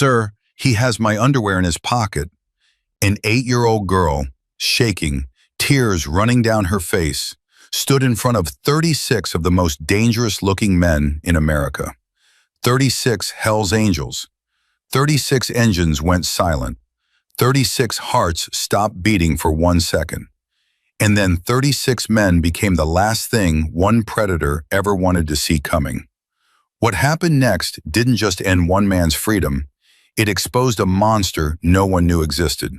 Sir, he has my underwear in his pocket. An 8-year-old girl, shaking, tears running down her face, stood in front of 36 of the most dangerous-looking men in America. 36 Hell's Angels. 36 engines went silent. 36 hearts stopped beating for 1 second. And then 36 men became the last thing one predator ever wanted to see coming. What happened next didn't just end one man's freedom, it exposed a monster no one knew existed.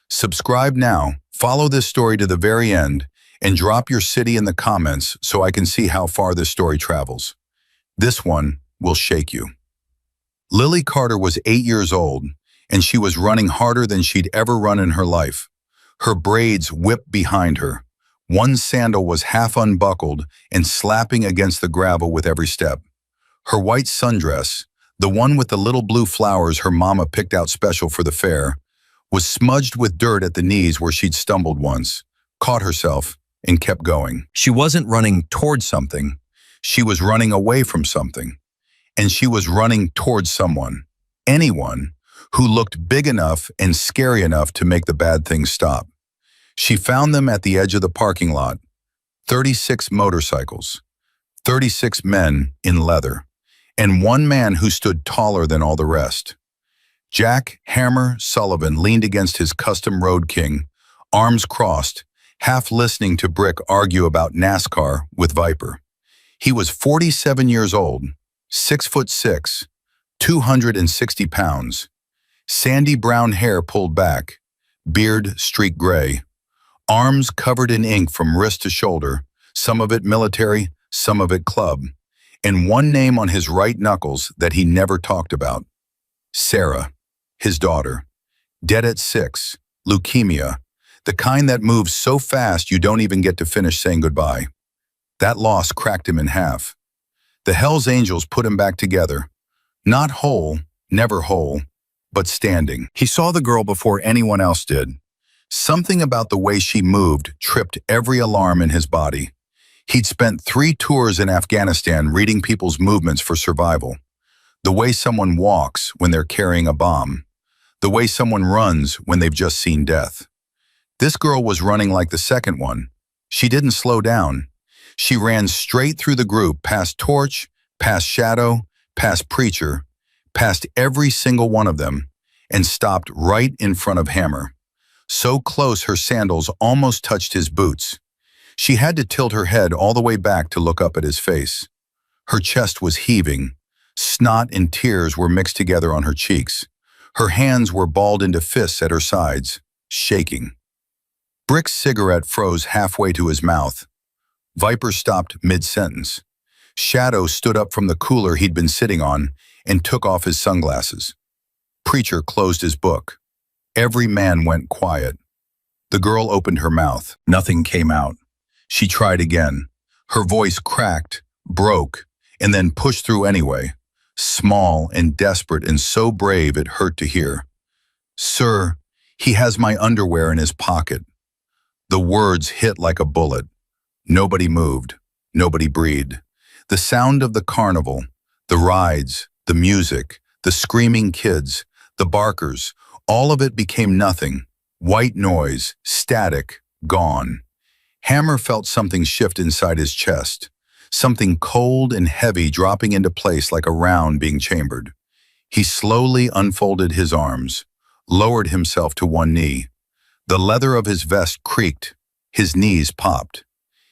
Subscribe now, follow this story to the very end, and drop your city in the comments so I can see how far this story travels. This one will shake you. Lily Carter was 8 years old, and she was running harder than she'd ever run in her life. Her braids whipped behind her. One sandal was half unbuckled and slapping against the gravel with every step. Her white sundress, the one with the little blue flowers her mama picked out special for the fair, was smudged with dirt at the knees where she'd stumbled once, caught herself, and kept going. She wasn't running towards something. She was running away from something. And she was running towards someone, anyone, who looked big enough and scary enough to make the bad things stop. She found them at the edge of the parking lot. 36 motorcycles, 36 men in leather, and one man who stood taller than all the rest. Jack Hammer Sullivan leaned against his custom Road King, arms crossed, half listening to Brick argue about NASCAR with Viper. He was 47 years old, 6'6", 260 pounds. Sandy brown hair pulled back, beard streaked gray, arms covered in ink from wrist to shoulder, some of it military, some of it club, and one name on his right knuckles that he never talked about. Sarah, his daughter, dead at 6, leukemia, the kind that moves so fast you don't even get to finish saying goodbye. That loss cracked him in half. The Hells Angels put him back together, not whole, never whole, but standing. He saw the girl before anyone else did. Something about the way she moved tripped every alarm in his body. He'd spent 3 tours in Afghanistan reading people's movements for survival. The way someone walks when they're carrying a bomb. The way someone runs when they've just seen death. This girl was running like the second one. She didn't slow down. She ran straight through the group, past Torch, past Shadow, past Preacher, past every single one of them, and stopped right in front of Hammer. So close her sandals almost touched his boots. She had to tilt her head all the way back to look up at his face. Her chest was heaving. Snot and tears were mixed together on her cheeks. Her hands were balled into fists at her sides, shaking. Brick's cigarette froze halfway to his mouth. Viper stopped mid-sentence. Shadow stood up from the cooler he'd been sitting on and took off his sunglasses. Preacher closed his book. Every man went quiet. The girl opened her mouth. Nothing came out. She tried again. Her voice cracked, broke, and then pushed through anyway. Small and desperate and so brave it hurt to hear. Sir, he has my underwear in his pocket. The words hit like a bullet. Nobody moved. Nobody breathed. The sound of the carnival, the rides, the music, the screaming kids, the barkers, all of it became nothing. White noise, static, gone. Hammer felt something shift inside his chest. Something cold and heavy dropping into place like a round being chambered. He slowly unfolded his arms, lowered himself to one knee. The leather of his vest creaked. His knees popped.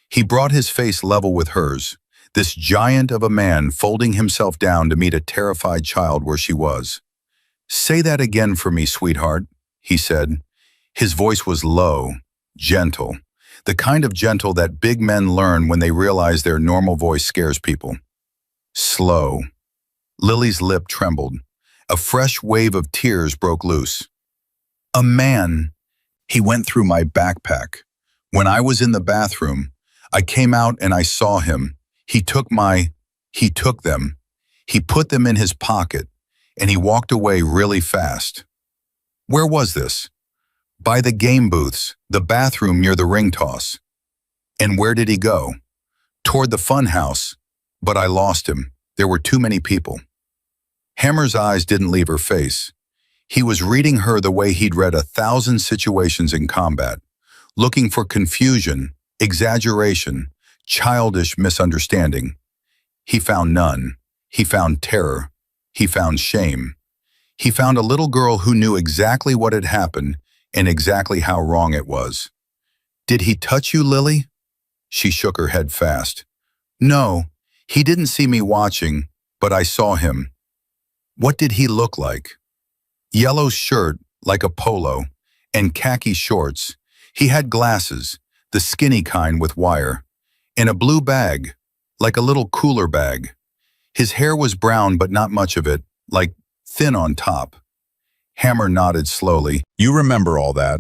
He brought his face level with hers, this giant of a man folding himself down to meet a terrified child where she was. Say that again for me, sweetheart, he said. His voice was low, gentle, the kind of gentle that big men learn when they realize their normal voice scares people. Slow. Lily's lip trembled. A fresh wave of tears broke loose. A man. He went through my backpack. When I was in the bathroom, I came out and I saw him. He took them. He put them in his pocket, and he walked away really fast. Where was this? By the game booths, the bathroom near the ring toss. And where did he go? Toward the fun house, but I lost him. There were too many people. Hammer's eyes didn't leave her face. He was reading her the way he'd read 1,000 situations in combat, looking for confusion, exaggeration, childish misunderstanding. He found none. He found terror. He found shame. He found a little girl who knew exactly what had happened and exactly how wrong it was. "Did he touch you, Lily?" She shook her head fast. "No, he didn't see me watching, but I saw him." "What did he look like?" "Yellow shirt, like a polo, and khaki shorts. He had glasses, the skinny kind with wire, and a blue bag, like a little cooler bag. His hair was brown but not much of it, like thin on top." Hammer nodded slowly. "You remember all that.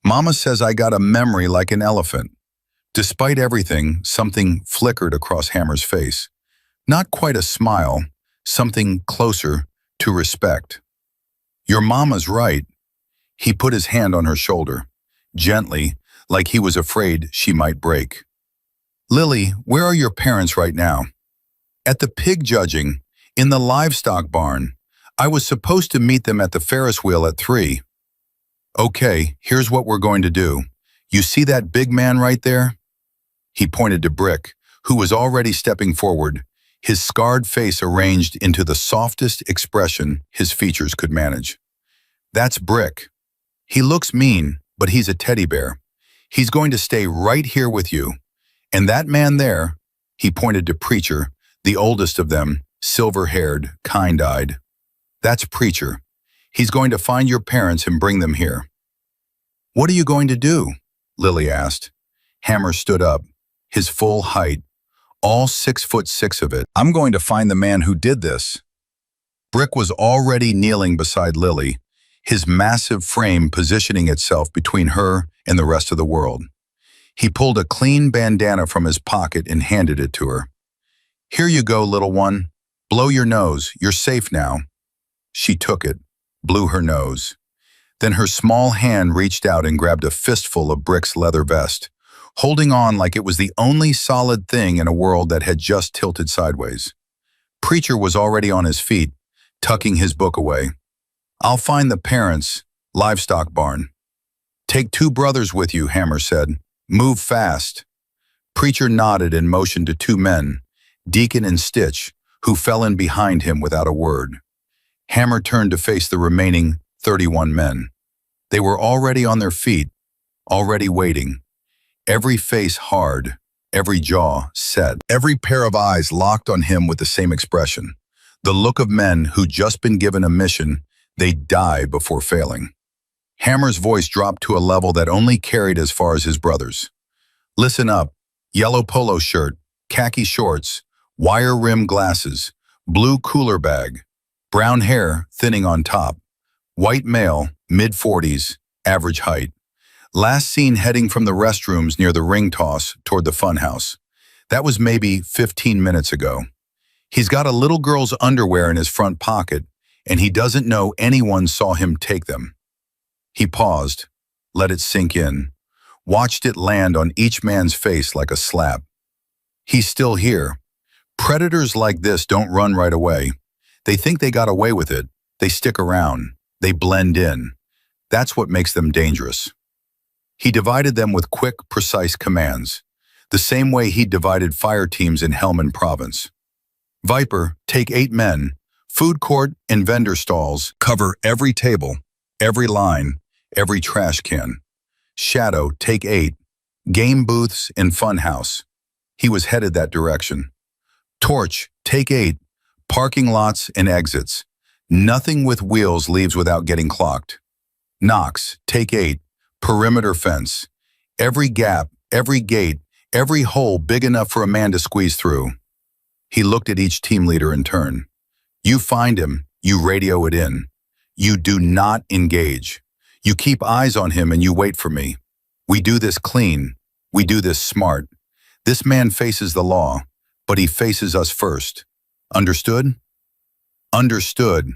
Mama says I got a memory like an elephant." Despite everything, something flickered across Hammer's face. Not quite a smile, something closer to respect. "Your mama's right." He put his hand on her shoulder, gently, like he was afraid she might break. "Lily, where are your parents right now?" "At the pig judging, in the livestock barn. I was supposed to meet them at the Ferris wheel at 3. "Okay, here's what we're going to do. You see that big man right there?" He pointed to Brick, who was already stepping forward, his scarred face arranged into the softest expression his features could manage. "That's Brick. He looks mean, but he's a teddy bear. He's going to stay right here with you. And that man there," he pointed to Preacher, the oldest of them, silver-haired, kind-eyed. "That's Preacher. He's going to find your parents and bring them here." "What are you going to do?" Lily asked. Hammer stood up, his full height, all 6'6" of it. "I'm going to find the man who did this." Brick was already kneeling beside Lily, his massive frame positioning itself between her and the rest of the world. He pulled a clean bandana from his pocket and handed it to her. "Here you go, little one. Blow your nose. You're safe now." She took it, blew her nose. Then her small hand reached out and grabbed a fistful of Brick's leather vest, holding on like it was the only solid thing in a world that had just tilted sideways. Preacher was already on his feet, tucking his book away. "I'll find the parents, livestock barn." "Take 2 brothers with you," Hammer said. "Move fast." Preacher nodded and motioned to 2 men, Deacon and Stitch, who fell in behind him without a word. Hammer turned to face the remaining 31 men. They were already on their feet, already waiting. Every face hard, every jaw set, every pair of eyes locked on him with the same expression. The look of men who'd just been given a mission they'd die before failing. Hammer's voice dropped to a level that only carried as far as his brother's. "Listen up. Yellow polo shirt, khaki shorts, wire-rimmed glasses, blue cooler bag, brown hair thinning on top, white male, mid-40s, average height. Last seen heading from the restrooms near the ring toss toward the funhouse. That was maybe 15 minutes ago. He's got a little girl's underwear in his front pocket, and he doesn't know anyone saw him take them." He paused, let it sink in, watched it land on each man's face like a slap. He's still here. Predators like this don't run right away. They think they got away with it. They stick around. They blend in. That's what makes them dangerous. He divided them with quick, precise commands, the same way he divided fire teams in Helmand Province. "Viper, take 8 men. Food court and vendor stalls. Cover every table, every line, every trash can. Shadow, take 8. Game booths and funhouse." He was headed that direction. "Torch, take 8. Parking lots and exits. Nothing with wheels leaves without getting clocked. Knox, take 8. Perimeter fence. Every gap, every gate, every hole big enough for a man to squeeze through." He looked at each team leader in turn. "You find him, you radio it in. You do not engage. You keep eyes on him and you wait for me. We do this clean. We do this smart. This man faces the law, but he faces us first. Understood?" "Understood."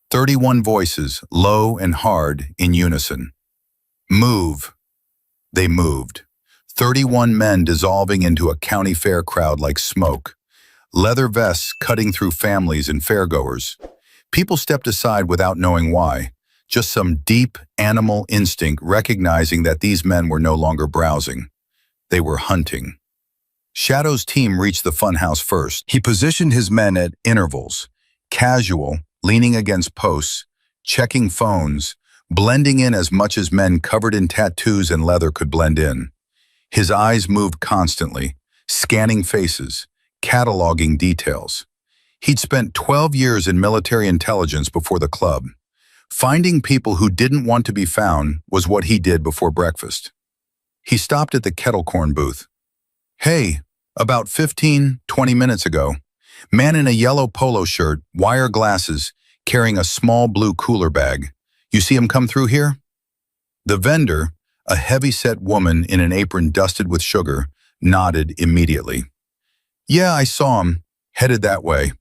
31 voices, low and hard, in unison. "Move." They moved. 31 men dissolving into a county fair crowd like smoke. Leather vests cutting through families and fairgoers. People stepped aside without knowing why, just some deep animal instinct recognizing that these men were no longer browsing. They were hunting. Shadow's team reached the funhouse first. He positioned his men at intervals, casual, leaning against posts, checking phones, blending in as much as men covered in tattoos and leather could blend in. His eyes moved constantly, scanning faces, cataloging details. He'd spent 12 years in military intelligence before the club. Finding people who didn't want to be found was what he did before breakfast. He stopped at the kettle corn booth. "Hey, about 15, 20 minutes ago, man in a yellow polo shirt, wire glasses, carrying a small blue cooler bag. You see him come through here?" The vendor, a heavy-set woman in an apron dusted with sugar, nodded immediately. "Yeah, I saw him, headed that way."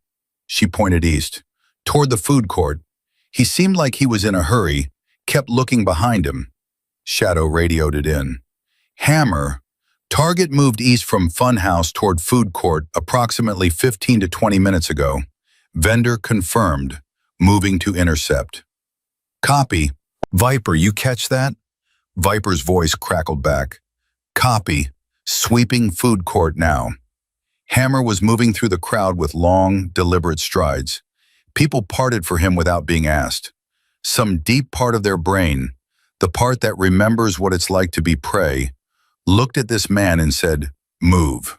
She pointed east, toward the food court. He seemed like he was in a hurry, kept looking behind him. Shadow radioed it in. "Hammer, target moved east from funhouse toward food court approximately 15 to 20 minutes ago. Vendor confirmed, moving to intercept." "Copy." "Viper, you catch that?" Viper's voice crackled back. "Copy. Sweeping food court now." Hammer was moving through the crowd with long, deliberate strides. People parted for him without being asked. Some deep part of their brain, the part that remembers what it's like to be prey, looked at this man and said, "Move."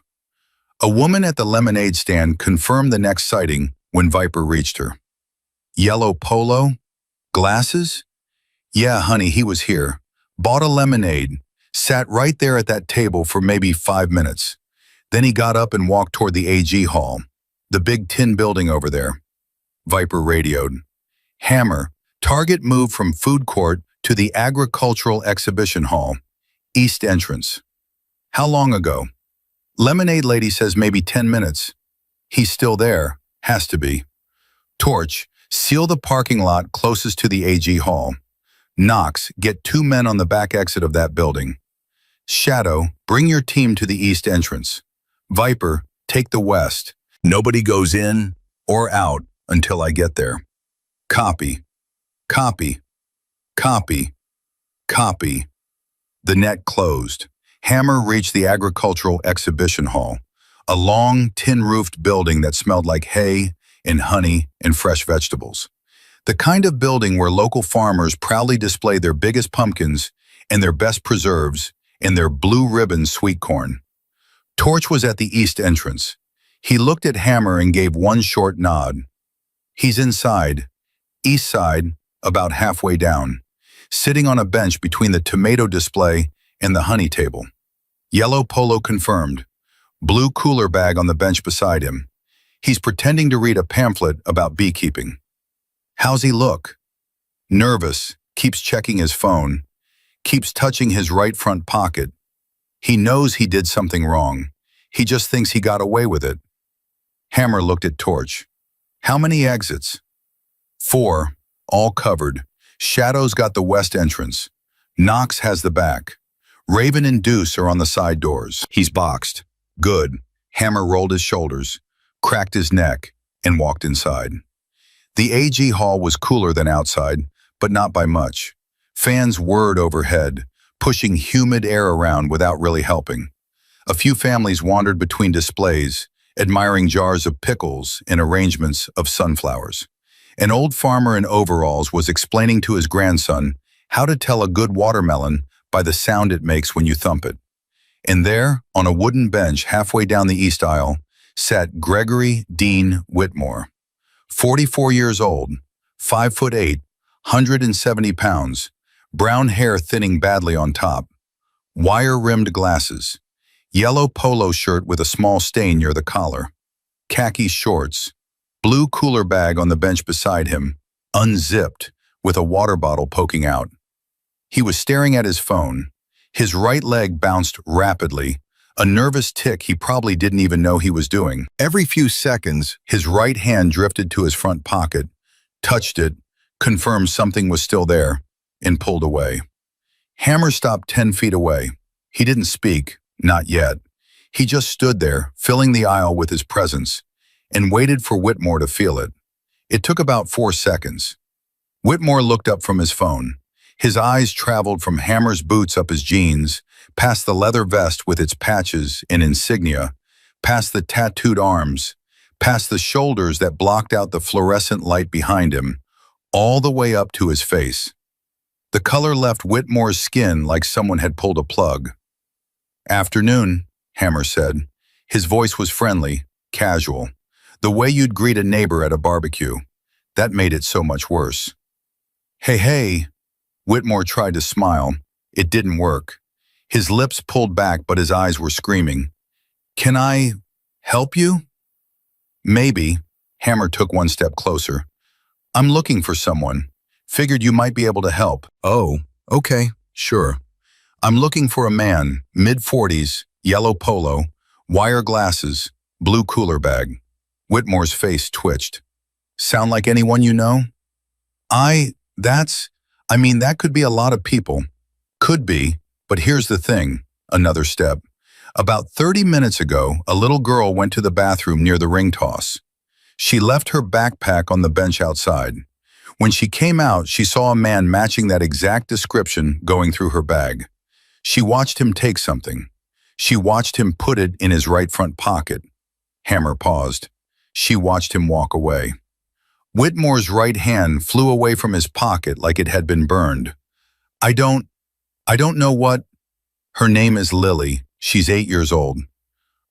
A woman at the lemonade stand confirmed the next sighting when Viper reached her. "Yellow polo? Glasses?" "Yeah, honey, he was here. Bought a lemonade. Sat right there at that table for maybe 5 minutes. Then he got up and walked toward the AG hall, the big tin building over there." Viper radioed. "Hammer, target moved from food court to the agricultural exhibition hall, east entrance." "How long ago?" "Lemonade lady says maybe 10 minutes. He's still there. Has to be." "Torch, seal the parking lot closest to the AG hall. Knox, get 2 men on the back exit of that building. Shadow, bring your team to the east entrance. Viper, take the west. Nobody goes in or out until I get there." "Copy. Copy. Copy. Copy." The net closed. Hammer reached the agricultural exhibition hall, a long, tin-roofed building that smelled like hay and honey and fresh vegetables. The kind of building where local farmers proudly display their biggest pumpkins and their best preserves and their blue-ribbon sweet corn. Torch was at the east entrance. He looked at Hammer and gave one short nod. "He's inside, east side, about halfway down, sitting on a bench between the tomato display and the honey table." Yellow polo confirmed. Blue cooler bag on the bench beside him. He's pretending to read a pamphlet about beekeeping. "How's he look?" "Nervous, keeps checking his phone, keeps touching his right front pocket. He knows he did something wrong. He just thinks he got away with it." Hammer looked at Torch. "How many exits?" "4, all covered. Shadow's got the west entrance. Knox has the back. Raven and Deuce are on the side doors." "He's boxed." "Good." Hammer rolled his shoulders, cracked his neck, and walked inside. The AG hall was cooler than outside, but not by much. Fans whirred overhead, pushing humid air around without really helping. A few families wandered between displays, admiring jars of pickles and arrangements of sunflowers. An old farmer in overalls was explaining to his grandson how to tell a good watermelon by the sound it makes when you thump it. And there, on a wooden bench halfway down the east aisle, sat Gregory Dean Whitmore. 44 years old, 5'8", 170 pounds, brown hair thinning badly on top, wire-rimmed glasses, yellow polo shirt with a small stain near the collar, khaki shorts, blue cooler bag on the bench beside him, unzipped, with a water bottle poking out. He was staring at his phone. His right leg bounced rapidly, a nervous tic he probably didn't even know he was doing. Every few seconds, his right hand drifted to his front pocket, touched it, confirmed something was still there, and pulled away. Hammer stopped 10 feet away. He didn't speak, not yet. He just stood there, filling the aisle with his presence, and waited for Whitmore to feel it. It took about 4 seconds. Whitmore looked up from his phone. His eyes traveled from Hammer's boots up his jeans, past the leather vest with its patches and insignia, past the tattooed arms, past the shoulders that blocked out the fluorescent light behind him, all the way up to his face. The color left Whitmore's skin like someone had pulled a plug. "Afternoon," Hammer said. His voice was friendly, casual, the way you'd greet a neighbor at a barbecue. That made it so much worse. Hey. Whitmore tried to smile. It didn't work. His lips pulled back, but his eyes were screaming. "Can I help you?" "Maybe." Hammer took one step closer. "I'm looking for someone. Figured you might be able to help." "Oh, okay, sure. I'm looking for a man, mid-40s, yellow polo, wire glasses, blue cooler bag." Whitmore's face twitched. "Sound like anyone you know?" That could be a lot of people." "Could be, but here's the thing." Another step. "About 30 minutes ago, a little girl went to the bathroom near the ring toss. She left her backpack on the bench outside. When she came out, she saw a man matching that exact description going through her bag. She watched him take something. She watched him put it in his right front pocket." Hammer paused. She watched him walk away. Whitmore's right hand flew away from his pocket like it had been burned. I don't know what." "Her name is Lily. She's 8 years old."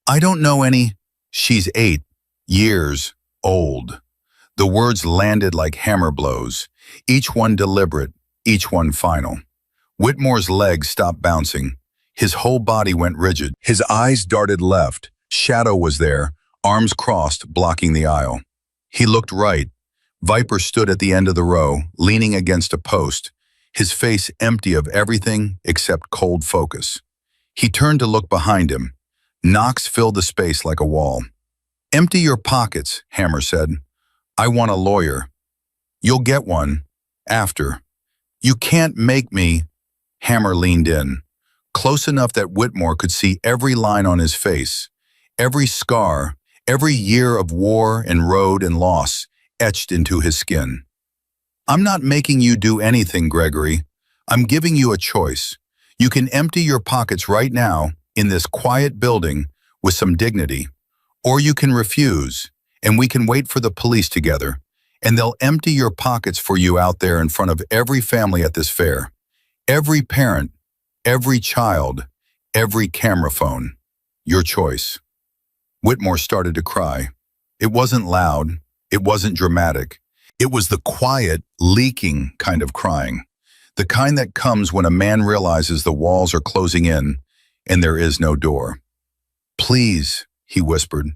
"I don't know any." "She's 8 years old." The words landed like hammer blows, each one deliberate, each one final. Whitmore's legs stopped bouncing. His whole body went rigid. His eyes darted left. Shadow was there, arms crossed, blocking the aisle. He looked right. Viper stood at the end of the row, leaning against a post, his face empty of everything except cold focus. He turned to look behind him. Knox filled the space like a wall. "Empty your pockets," Hammer said. "I want a lawyer." "You'll get one. After." "You can't make me." Hammer leaned in, close enough that Whitmore could see every line on his face, every scar, every year of war and road and loss etched into his skin. "I'm not making you do anything, Gregory. I'm giving you a choice. You can empty your pockets right now in this quiet building with some dignity, or you can refuse, and we can wait for the police together, and they'll empty your pockets for you out there in front of every family at this fair, every parent, every child, every camera phone. Your choice." Whitmore started to cry. It wasn't loud. It wasn't dramatic. It was the quiet, leaking kind of crying. The kind that comes when a man realizes the walls are closing in and there is no door. "Please," he whispered.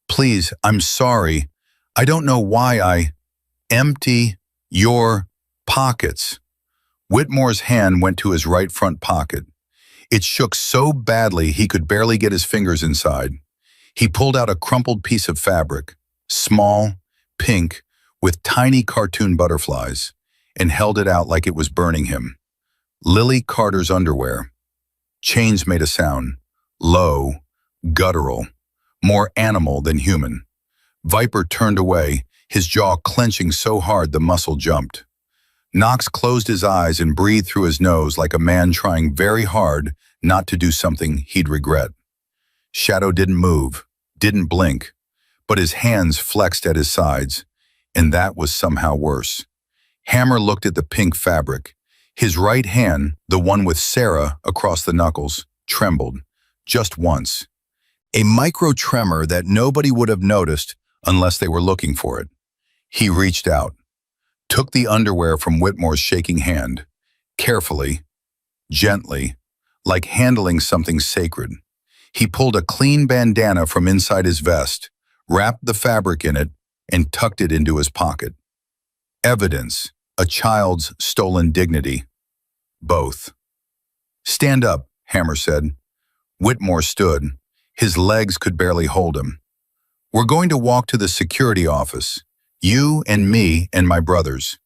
"Please, I'm sorry. I don't know why I..." "Empty your pockets." Whitmore's hand went to his right front pocket. It shook so badly he could barely get his fingers inside. He pulled out a crumpled piece of fabric, small, pink, with tiny cartoon butterflies, and held it out like it was burning him. Lily Carter's underwear. Chains made a sound, low, guttural, more animal than human. Viper turned away, his jaw clenching so hard the muscle jumped. Knox closed his eyes and breathed through his nose like a man trying very hard not to do something he'd regret. Shadow didn't move, didn't blink, but his hands flexed at his sides, and that was somehow worse. Hammer looked at the pink fabric. His right hand, the one with Sarah across the knuckles, trembled, just once. A micro tremor that nobody would have noticed unless they were looking for it. He reached out, took the underwear from Whitmore's shaking hand, carefully, gently, like handling something sacred. He pulled a clean bandana from inside his vest, wrapped the fabric in it, and tucked it into his pocket. Evidence, a child's stolen dignity. Both. "Stand up," Hammer said. Whitmore stood. His legs could barely hold him. "We're going to walk to the security office, you and me and my brothers.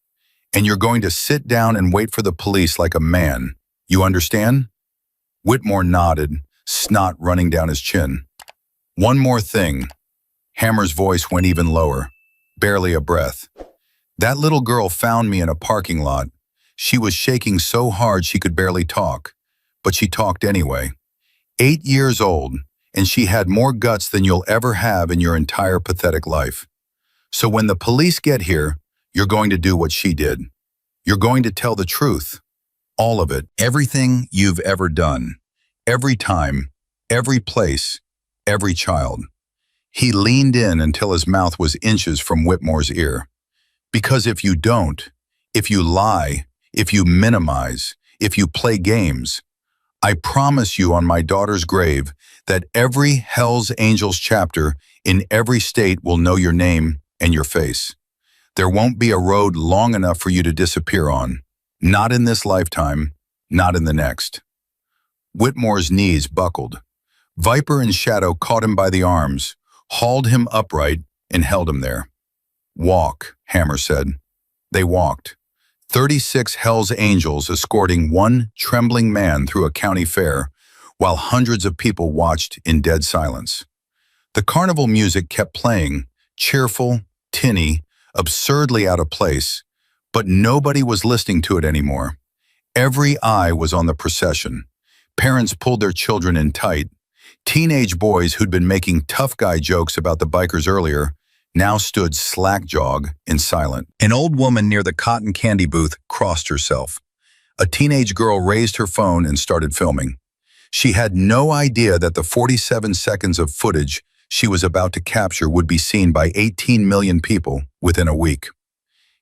And you're going to sit down and wait for the police like a man. You understand?" Whitmore nodded, snot running down his chin. "One more thing." Hammer's voice went even lower. barely a breath. That little girl found me in a parking lot. She was shaking so hard she could barely talk, but she talked anyway. 8 years old, and she had more guts than you'll ever have in your entire pathetic life. So when the police get here, you're going to do what she did. You're going to tell the truth. All of it. Everything you've ever done. Every time. Every place. Every child. He leaned in until his mouth was inches from Whitmore's ear. Because if you don't, if you lie, if you minimize, if you play games, I promise you on my daughter's grave that every Hell's Angels chapter in every state will know your name and your face. There won't be a road long enough for you to disappear on. Not in this lifetime, not in the next. Whitmore's knees buckled. Viper and Shadow caught him by the arms, hauled him upright, and held him there. Walk, Hammer said. They walked. 36 Hell's Angels escorting one trembling man through a county fair, while hundreds of people watched in dead silence. The carnival music kept playing, cheerful, tinny, absurdly out of place, but nobody was listening to it anymore. Every eye was on the procession. Parents pulled their children in tight. Teenage boys who'd been making tough guy jokes about the bikers earlier now stood slack-jawed and silent. An old woman near the cotton candy booth crossed herself. A teenage girl raised her phone and started filming. She had no idea that the 47 seconds of footage she was about to capture would be seen by 18 million people within a week.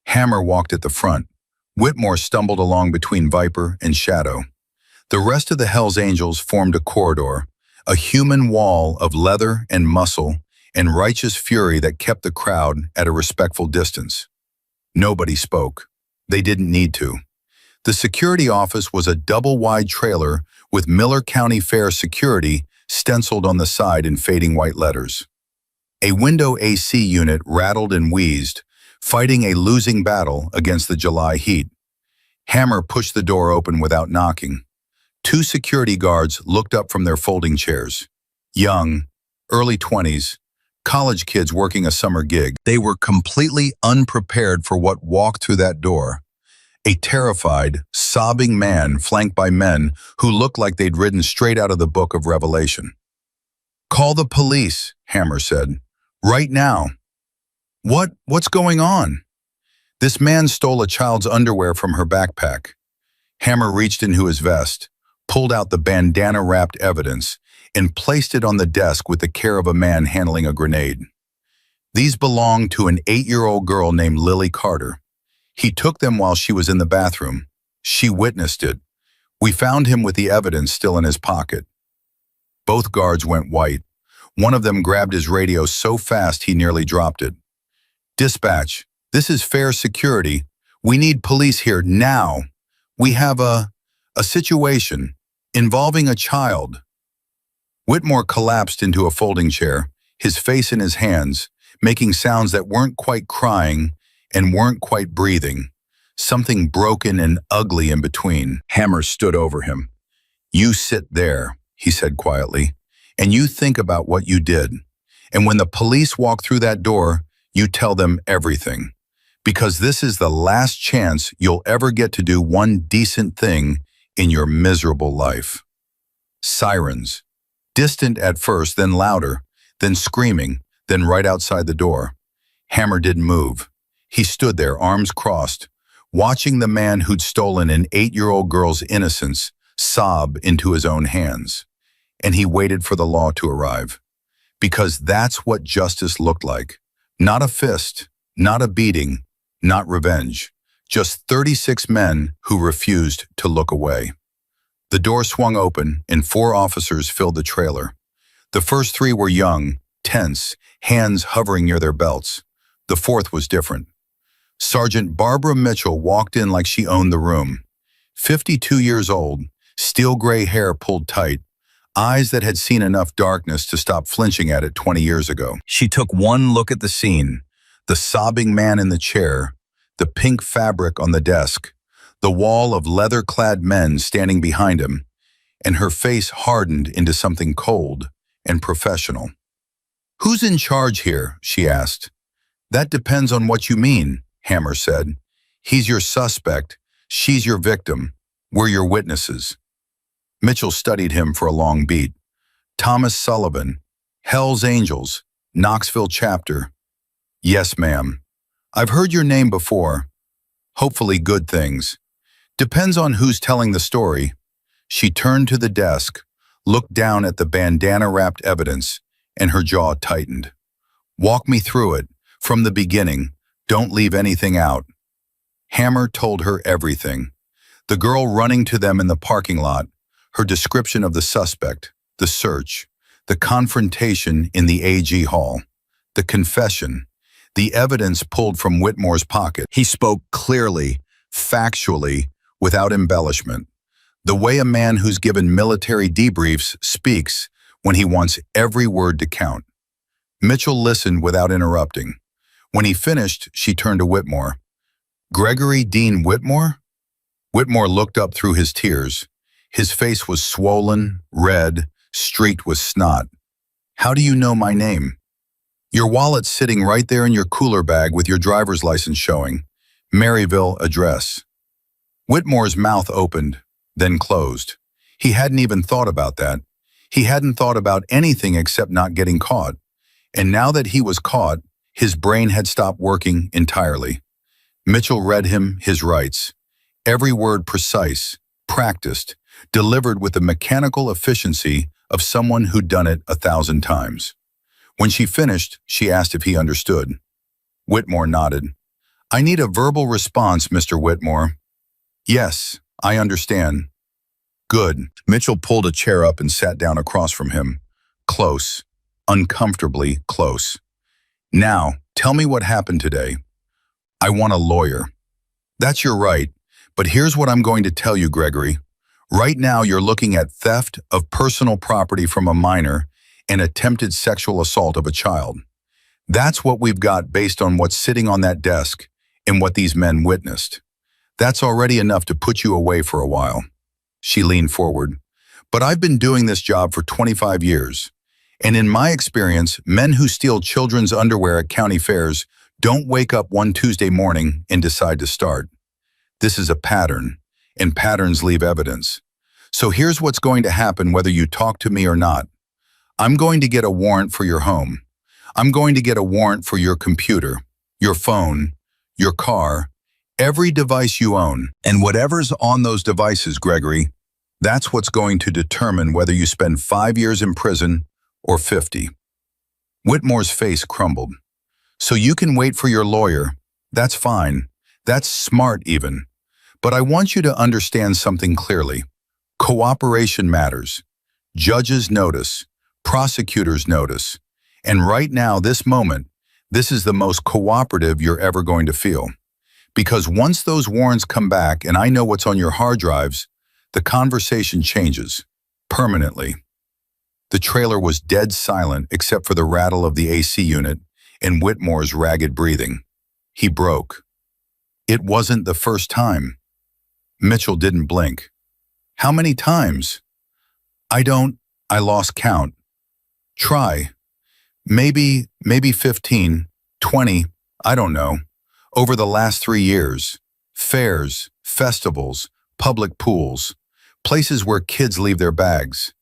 Hammer walked at the front. Whitmore stumbled along between Viper and Shadow. The rest of the Hell's Angels formed a corridor, a human wall of leather and muscle and righteous fury that kept the crowd at a respectful distance. Nobody spoke. They didn't need to. The security office was a double-wide trailer with Miller County Fair security stenciled on the side in fading white letters. A window AC unit rattled and wheezed, fighting a losing battle against the July heat. Hammer pushed the door open without knocking. 2 security guards looked up from their folding chairs. Young, early 20s, college kids working a summer gig. They were completely unprepared for what walked through that door. A terrified, sobbing man flanked by men who looked like they'd ridden straight out of the book of Revelation. "Call the police," Hammer said. "Right now." What's going on?" This man stole a child's underwear from her backpack. Hammer reached into his vest, pulled out the bandana-wrapped evidence, and placed it on the desk with the care of a man handling a grenade. These belonged to an 8-year-old girl named Lily Carter. He took them while she was in the bathroom. She witnessed it. We found him with the evidence still in his pocket. Both guards went white. One of them grabbed his radio so fast he nearly dropped it. "Dispatch, this is Fair Security. We need police here now. We have a situation involving a child." Whitmore collapsed into a folding chair, his face in his hands, making sounds that weren't quite crying and weren't quite breathing. Something broken and ugly in between. Hammer stood over him. "You sit there," he said quietly, "and you think about what you did. And when the police walk through that door, you tell them everything. Because this is the last chance you'll ever get to do one decent thing in your miserable life." Sirens. Distant at first, then louder, then screaming, then right outside the door. Hammer didn't move. He stood there, arms crossed, watching the man who'd stolen an 8-year-old girl's innocence sob into his own hands. And he waited for the law to arrive. Because that's what justice looked like. Not a fist, not a beating, not revenge. Just 36 men who refused to look away. The door swung open and 4 officers filled the trailer. The first 3 were young, tense, hands hovering near their belts. The 4th was different. Sergeant Barbara Mitchell walked in like she owned the room. 52 years old, steel gray hair pulled tight, eyes that had seen enough darkness to stop flinching at it 20 years ago. She took one look at the scene, the sobbing man in the chair, the pink fabric on the desk, the wall of leather-clad men standing behind him, and her face hardened into something cold and professional. "Who's in charge here?" she asked. That depends on what you mean, Hammer said. He's your suspect. She's your victim. We're your witnesses. Mitchell studied him for a long beat. Thomas Sullivan, Hell's Angels, Knoxville chapter. Yes, ma'am. I've heard your name before. Hopefully good things. Depends on who's telling the story. She turned to the desk, looked down at the bandana-wrapped evidence, and her jaw tightened. Walk me through it, from the beginning. Don't leave anything out. Hammer told her everything. The girl running to them in the parking lot, her description of the suspect, the search, the confrontation in the AG hall, the confession, the evidence pulled from Whitmore's pocket. He spoke clearly, factually, without embellishment. The way a man who's given military debriefs speaks when he wants every word to count. Mitchell listened without interrupting. When he finished, she turned to Whitmore. Gregory Dean Whitmore? Whitmore looked up through his tears. His face was swollen, red, streaked with snot. How do you know my name? Your wallet's sitting right there in your cooler bag with your driver's license showing. Maryville address. Whitmore's mouth opened, then closed. He hadn't even thought about that. He hadn't thought about anything except not getting caught. And now that he was caught, his brain had stopped working entirely. Mitchell read him his rights. Every word precise, practiced, delivered with the mechanical efficiency of someone who'd done it 1,000 times. When she finished, she asked if he understood. Whitmore nodded. I need a verbal response, Mr. Whitmore. Yes, I understand. Good. Mitchell pulled a chair up and sat down across from him. Close. Uncomfortably close. Now, tell me what happened today. I want a lawyer. That's your right, but here's what I'm going to tell you, Gregory. Right now, you're looking at theft of personal property from a minor and attempted sexual assault of a child. That's what we've got based on what's sitting on that desk and what these men witnessed. That's already enough to put you away for a while. She leaned forward. But I've been doing this job for 25 years. And in my experience, men who steal children's underwear at county fairs don't wake up one Tuesday morning and decide to start. This is a pattern, and patterns leave evidence. So here's what's going to happen whether you talk to me or not. I'm going to get a warrant for your home. I'm going to get a warrant for your computer, your phone, your car, every device you own. And whatever's on those devices, Gregory, that's what's going to determine whether you spend 5 years in prison or 50. Whitmore's face crumbled. So you can wait for your lawyer. That's fine. That's smart even. But I want you to understand something clearly. Cooperation matters. Judges notice. Prosecutors notice. And right now, this moment, this is the most cooperative you're ever going to feel. Because once those warrants come back and I know what's on your hard drives, the conversation changes. Permanently. The trailer was dead silent except for the rattle of the AC unit and Whitmore's ragged breathing. He broke. It wasn't the first time. Mitchell didn't blink. How many times? I lost count. Try. Maybe 15, 20, I don't know. Over the last 3 years. Fairs, festivals, public pools, places where kids leave their bags.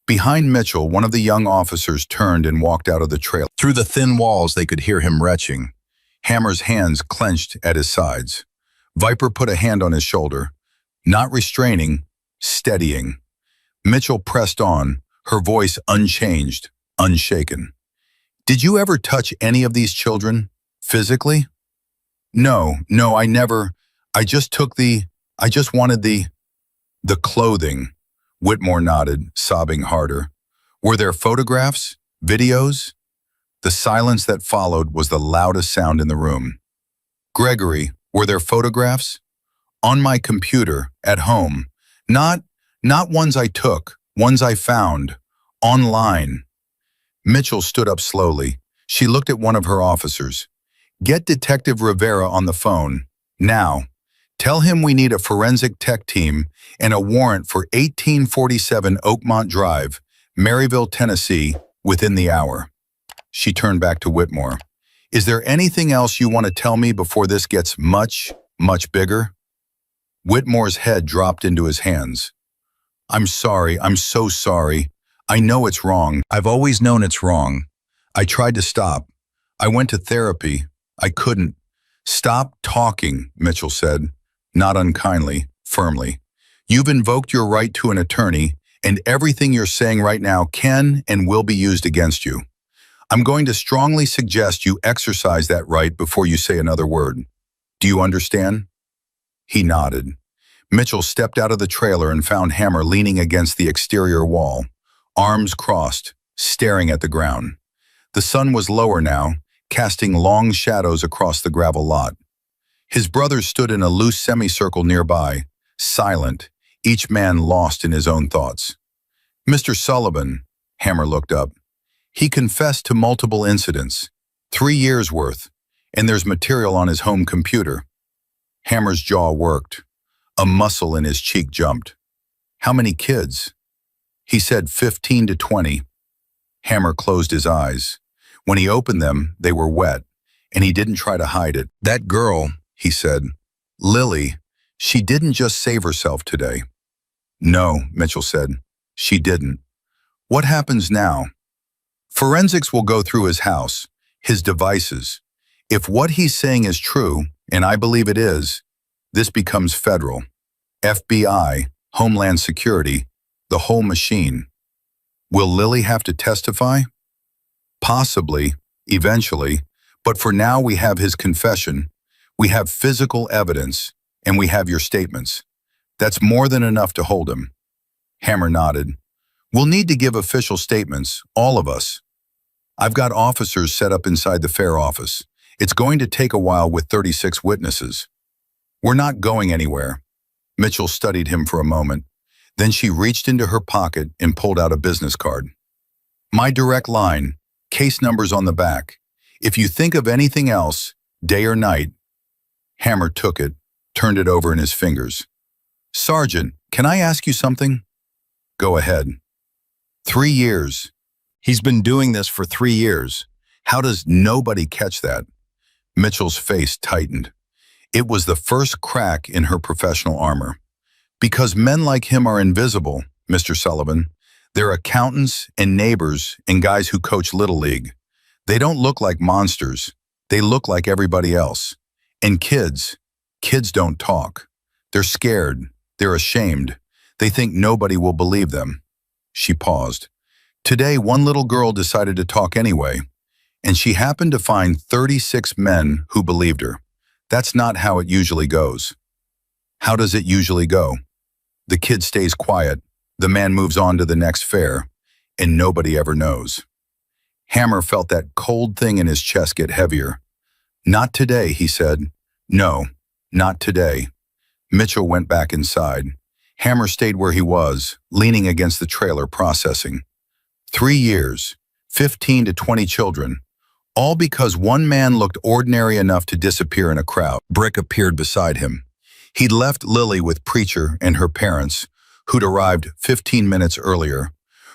Behind Mitchell, one of the young officers turned and walked out of the trailer. Through the thin walls, they could hear him retching. Hammer's hands clenched at his sides. Viper put a hand on his shoulder. Not restraining, steadying. Mitchell pressed on, her voice unchanged, unshaken. Did you ever touch any of these children? Physically? No, I never. I just wanted the clothing. Whitmore nodded, sobbing harder. Were there photographs? Videos? The silence that followed was the loudest sound in the room. Gregory, were there photographs? On my computer, at home. Not ones I took, ones I found. Online. Mitchell stood up slowly. She looked at one of her officers. Get Detective Rivera on the phone. Now. Tell him we need a forensic tech team and a warrant for 1847 Oakmont Drive, Maryville, Tennessee, within the hour. She turned back to Whitmore. Is there anything else you want to tell me before this gets much, much bigger? Whitmore's head dropped into his hands. I'm sorry, I'm so sorry. I know it's wrong. I've always known it's wrong. I tried to stop. I went to therapy. I couldn't. Stop talking, Mitchell said, not unkindly, firmly. You've invoked your right to an attorney, and everything you're saying right now can and will be used against you. I'm going to strongly suggest you exercise that right before you say another word. Do you understand? He nodded. Mitchell stepped out of the trailer and found Hammer leaning against the exterior wall, arms crossed, staring at the ground. The sun was lower now, casting long shadows across the gravel lot. His brothers stood in a loose semicircle nearby, silent, each man lost in his own thoughts. Mr. Sullivan, Hammer looked up. He confessed to multiple incidents, 3 years' worth, and there's material on his home computer. Hammer's jaw worked. A muscle in his cheek jumped. How many kids? He said 15 to 20. Hammer closed his eyes. When he opened them, they were wet, and he didn't try to hide it. That girl, he said, Lily, she didn't just save herself today. No, Mitchell said, she didn't. What happens now? Forensics will go through his house, his devices. If what he's saying is true, and I believe it is, this becomes federal. FBI, Homeland Security, the whole machine. Will Lily have to testify? Possibly, eventually, but for now we have his confession, we have physical evidence, and we have your statements. That's more than enough to hold him. Hammer nodded. We'll need to give official statements, all of us. I've got officers set up inside the fair office. It's going to take a while with 36 witnesses. We're not going anywhere. Mitchell studied him for a moment. Then she reached into her pocket and pulled out a business card. My direct line, case numbers on the back. If you think of anything else, day or night. Hammer took it, turned it over in his fingers. Sergeant, can I ask you something? Go ahead. 3 years. He's been doing this for 3 years. How does nobody catch that? Mitchell's face tightened. It was the first crack in her professional armor. Because men like him are invisible, Mr. Sullivan. They're accountants and neighbors and guys who coach Little League. They don't look like monsters. They look like everybody else. And kids don't talk. They're scared. They're ashamed. They think nobody will believe them. She paused. Today, one little girl decided to talk anyway, and she happened to find 36 men who believed her. That's not how it usually goes. How does it usually go? The kid stays quiet, the man moves on to the next fair, and nobody ever knows. Hammer felt that cold thing in his chest get heavier. Not today, he said. No, not today. Mitchell went back inside. Hammer stayed where he was, leaning against the trailer, processing. 3 years, 15 to 20 children, all because one man looked ordinary enough to disappear in a crowd. Brick appeared beside him. He'd left Lily with Preacher and her parents, who'd arrived 15 minutes earlier,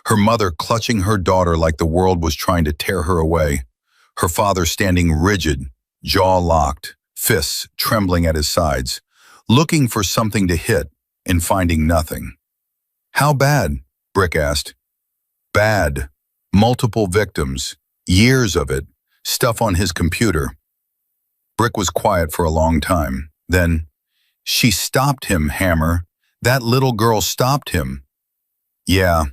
her mother clutching her daughter like the world was trying to tear her away, her father standing rigid, jaw locked, fists trembling at his sides, looking for something to hit and finding nothing. How bad? Brick asked. Bad. Multiple victims. Years of it. Stuff on his computer. Brick was quiet for a long time. Then, she stopped him, Hammer. That little girl stopped him. Yeah.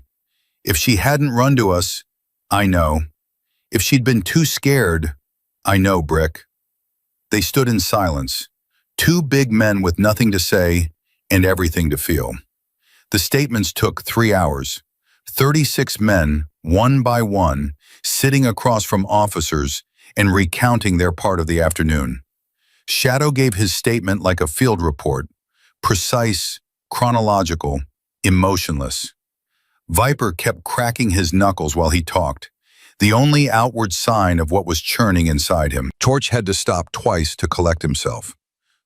If she hadn't run to us, I know. If she'd been too scared, I know, Brick. They stood in silence. 2 big men with nothing to say and everything to feel. The statements took 3 hours. 36 men, one by one, sitting across from officers and recounting their part of the afternoon. Shadow gave his statement like a field report, precise, chronological, emotionless. Viper kept cracking his knuckles while he talked, the only outward sign of what was churning inside him. Torch had to stop twice to collect himself.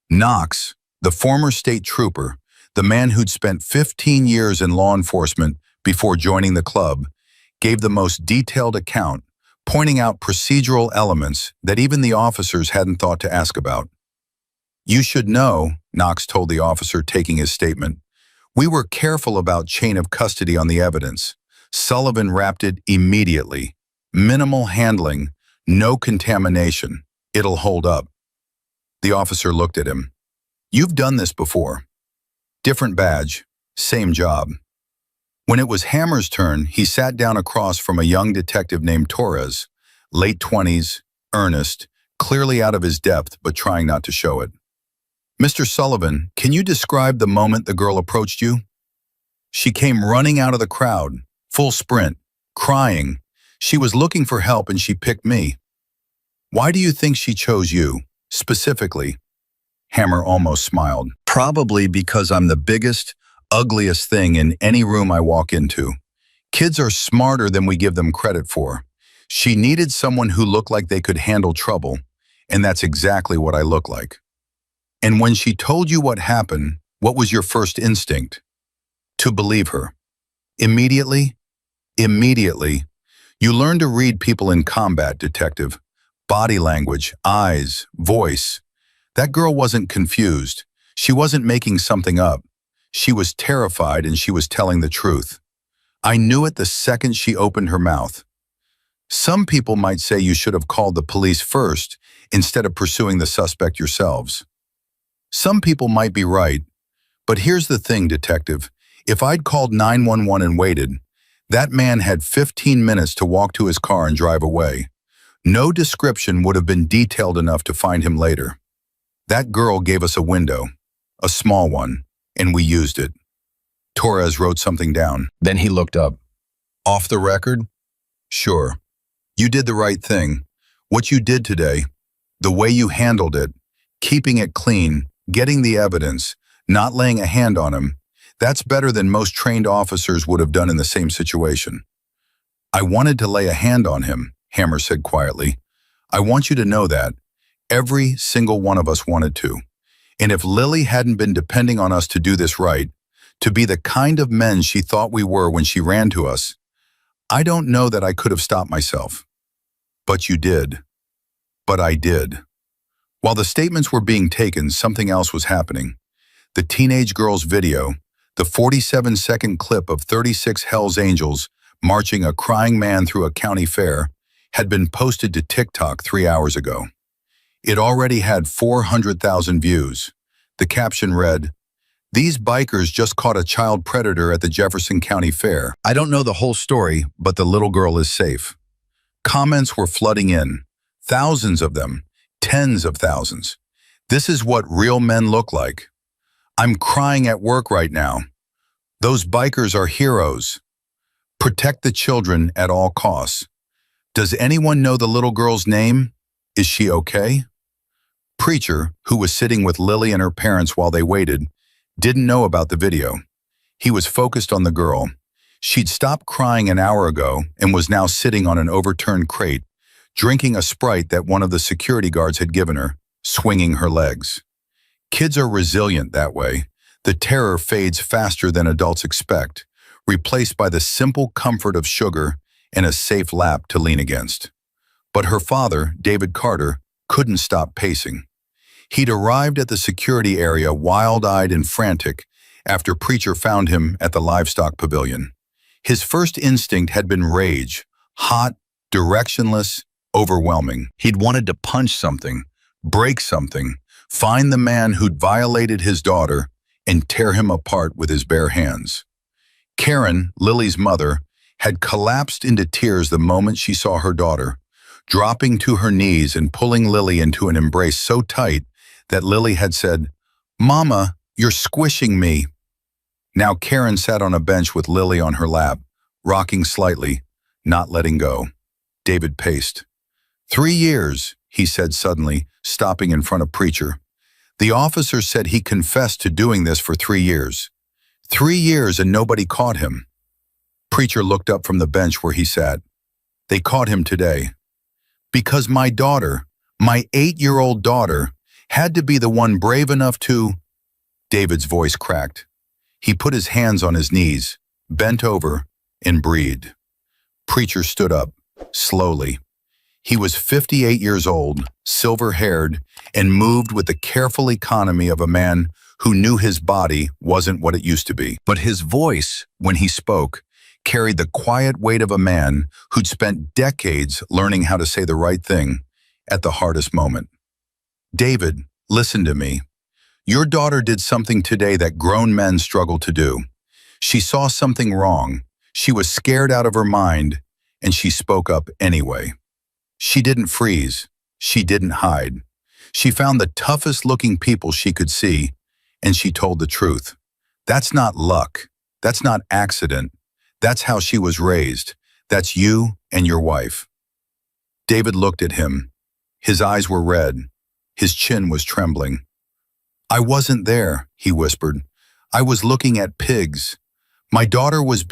Knox, the former state trooper, the man who'd spent 15 years in law enforcement before joining the club, gave the most detailed account, pointing out procedural elements that even the officers hadn't thought to ask about. "You should know," Knox told the officer taking his statement, "we were careful about chain of custody on the evidence." Sullivan wrapped it immediately. "Minimal handling, no contamination. It'll hold up." The officer looked at him. "You've done this before." Different badge, same job. When it was Hammer's turn, he sat down across from a young detective named Torres, late 20s, earnest, clearly out of his depth but trying not to show it. "Mr. Sullivan, can you describe the moment the girl approached you?" "She came running out of the crowd, full sprint, crying. She was looking for help and she picked me." "Why do you think she chose you, specifically?" Hammer almost smiled. "Probably because I'm the biggest, ugliest thing in any room I walk into. Kids are smarter than we give them credit for. She needed someone who looked like they could handle trouble, and that's exactly what I look like." "And when she told you what happened, what was your first instinct?" "To believe her." "Immediately?" "Immediately. You learn to read people in combat, detective. Body language, eyes, voice. That girl wasn't confused. She wasn't making something up. She was terrified and she was telling the truth. I knew it the second she opened her mouth. Some people might say you should have called the police first instead of pursuing the suspect yourselves. Some people might be right, but here's the thing, detective. If I'd called 911 and waited, that man had 15 minutes to walk to his car and drive away. No description would have been detailed enough to find him later. That girl gave us a window, a small one, and we used it." Torres wrote something down. Then he looked up. "Off the record?" "Sure. You did the right thing. What you did today, the way you handled it, keeping it clean, getting the evidence, not laying a hand on him, that's better than most trained officers would have done in the same situation." "I wanted to lay a hand on him," Hammer said quietly. "I want you to know that. Every single one of us wanted to. And if Lily hadn't been depending on us to do this right, to be the kind of men she thought we were when she ran to us, I don't know that I could have stopped myself. But you did. But I did." While the statements were being taken, something else was happening. The teenage girl's video, the 47-second clip of 36 Hells Angels marching a crying man through a county fair, had been posted to TikTok 3 hours ago. It already had 400,000 views. The caption read, "These bikers just caught a child predator at the Jefferson County Fair. I don't know the whole story, but the little girl is safe." Comments were flooding in. Thousands of them. Tens of thousands. "This is what real men look like. I'm crying at work right now. Those bikers are heroes. Protect the children at all costs. Does anyone know the little girl's name? Is she okay?" Preacher, who was sitting with Lily and her parents while they waited, didn't know about the video. He was focused on the girl. She'd stopped crying an hour ago and was now sitting on an overturned crate, drinking a Sprite that one of the security guards had given her, swinging her legs. Kids are resilient that way. The terror fades faster than adults expect, replaced by the simple comfort of sugar and a safe lap to lean against. But her father, David Carter, couldn't stop pacing. He'd arrived at the security area wild-eyed and frantic after Preacher found him at the livestock pavilion. His first instinct had been rage, hot, directionless, overwhelming. He'd wanted to punch something, break something, find the man who'd violated his daughter, and tear him apart with his bare hands. Karen, Lily's mother, had collapsed into tears the moment she saw her daughter, dropping to her knees and pulling Lily into an embrace so tight that Lily had said, "Mama, you're squishing me." Now Karen sat on a bench with Lily on her lap, rocking slightly, not letting go. David paced. 3 years, he said suddenly, stopping in front of Preacher. The officer said he confessed to doing this for 3 years. 3 years and nobody caught him. Preacher looked up from the bench where he sat. They caught him today. Because my daughter, my 8-year-old daughter, had to be the one brave enough to... David's voice cracked. He put his hands on his knees, bent over, and breathed. Preacher stood up, slowly, He was 58 years old, silver-haired, and moved with the careful economy of a man who knew his body wasn't what it used to be. But his voice, when he spoke, carried the quiet weight of a man who'd spent decades learning how to say the right thing at the hardest moment. David, listen to me. Your daughter did something today that grown men struggle to do. She saw something wrong. She was scared out of her mind, and she spoke up anyway. She didn't freeze. She didn't hide. She found the toughest-looking people she could see, and she told the truth. That's not luck. That's not accident. That's how she was raised. That's you and your wife. David looked at him. His eyes were red. His chin was trembling. I wasn't there, he whispered. I was looking at pigs. My daughter was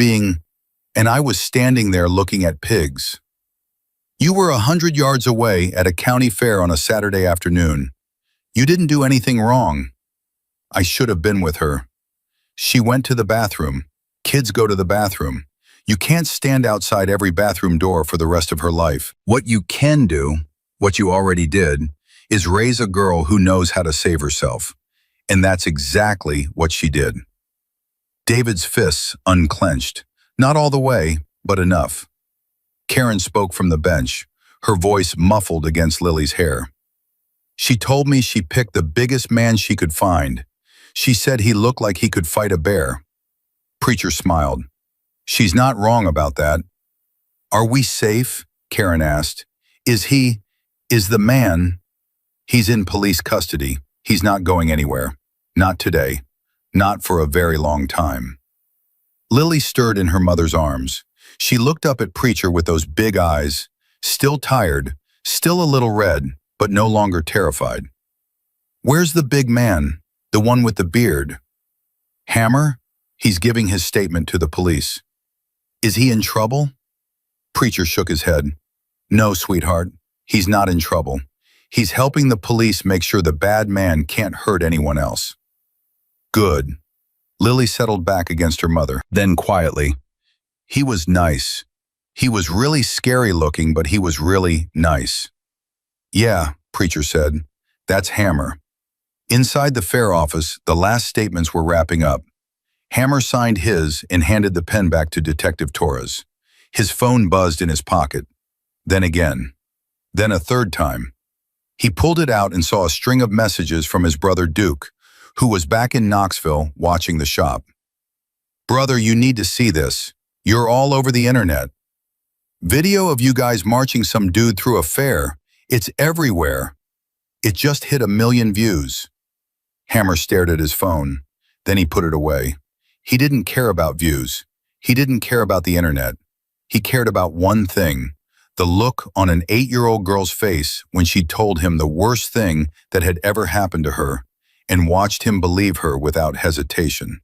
and I was standing there looking at pigs. You were 100 yards away at a county fair on a Saturday afternoon. You didn't do anything wrong. I should have been with her. She went to the bathroom. Kids go to the bathroom. You can't stand outside every bathroom door for the rest of her life. What you can do, what you already did, is raise a girl who knows how to save herself. And that's exactly what she did. David's fists unclenched. Not all the way, but enough. Karen spoke from the bench, her voice muffled against Lily's hair. She told me she picked the biggest man she could find. She said he looked like he could fight a bear. Preacher smiled. She's not wrong about that. Are we safe? Karen asked. Is the man? He's in police custody. He's not going anywhere. Not today. Not for a very long time. Lily stirred in her mother's arms. She looked up at Preacher with those big eyes, still tired, still a little red, but no longer terrified. Where's the big man, the one with the beard? Hammer? He's giving his statement to the police. Is he in trouble? Preacher shook his head. No, sweetheart, he's not in trouble. He's helping the police make sure the bad man can't hurt anyone else. Good. Lily settled back against her mother. Then quietly, he was nice. He was really scary looking, but he was really nice. Yeah, Preacher said. That's Hammer. Inside the fair office, the last statements were wrapping up. Hammer signed his and handed the pen back to Detective Torres. His phone buzzed in his pocket. Then again. Then a third time. He pulled it out and saw a string of messages from his brother Duke, who was back in Knoxville watching the shop. Brother, you need to see this. You're all over the internet. Video of you guys marching some dude through a fair. It's everywhere. It just hit 1 million views. Hammer stared at his phone. Then he put it away. He didn't care about views. He didn't care about the internet. He cared about one thing, the look on an 8-year-old girl's face when she told him the worst thing that had ever happened to her, and watched him believe her without hesitation.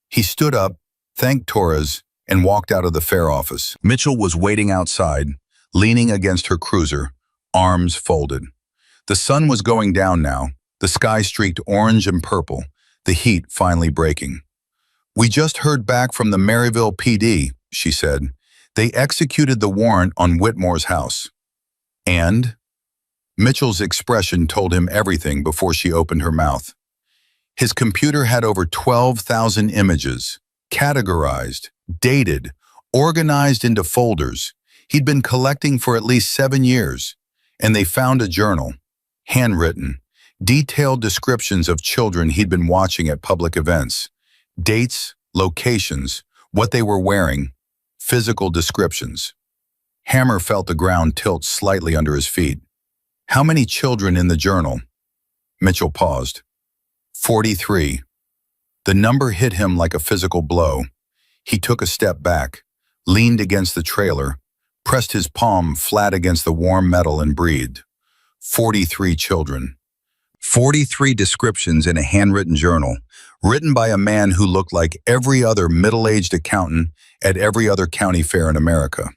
He stood up, thanked Torres, and walked out of the fair office. Mitchell was waiting outside, leaning against her cruiser, arms folded. The sun was going down now, the sky streaked orange and purple, the heat finally breaking. We just heard back from the Maryville PD, she said. They executed the warrant on Whitmore's house. And? Mitchell's expression told him everything before she opened her mouth. His computer had over 12,000 images, categorized, dated, organized into folders. He'd been collecting for at least 7 years, and they found a journal, handwritten, detailed descriptions of children he'd been watching at public events, dates, locations, what they were wearing, physical descriptions. Hammer felt the ground tilt slightly under his feet. How many children in the journal? Mitchell paused. 43. The number hit him like a physical blow. He took a step back, leaned against the trailer, pressed his palm flat against the warm metal and breathed. 43 children. 43 descriptions in a handwritten journal, written by a man who looked like every other middle-aged accountant at every other county fair in America.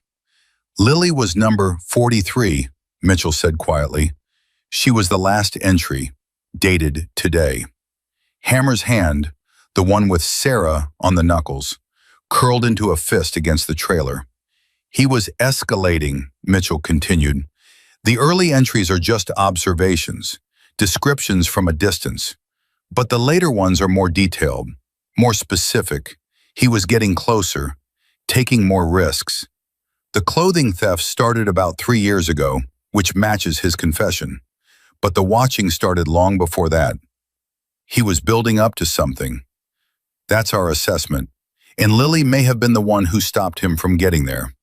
Lily was number 43, Mitchell said quietly. She was the last entry, dated today. Hammer's hand, the one with Sarah on the knuckles, curled into a fist against the trailer. He was escalating, Mitchell continued. The early entries are just observations, descriptions from a distance. But the later ones are more detailed, more specific. He was getting closer, taking more risks. The clothing theft started about 3 years ago, which matches his confession. But the watching started long before that. He was building up to something. That's our assessment. And Lily may have been the one who stopped him from getting there.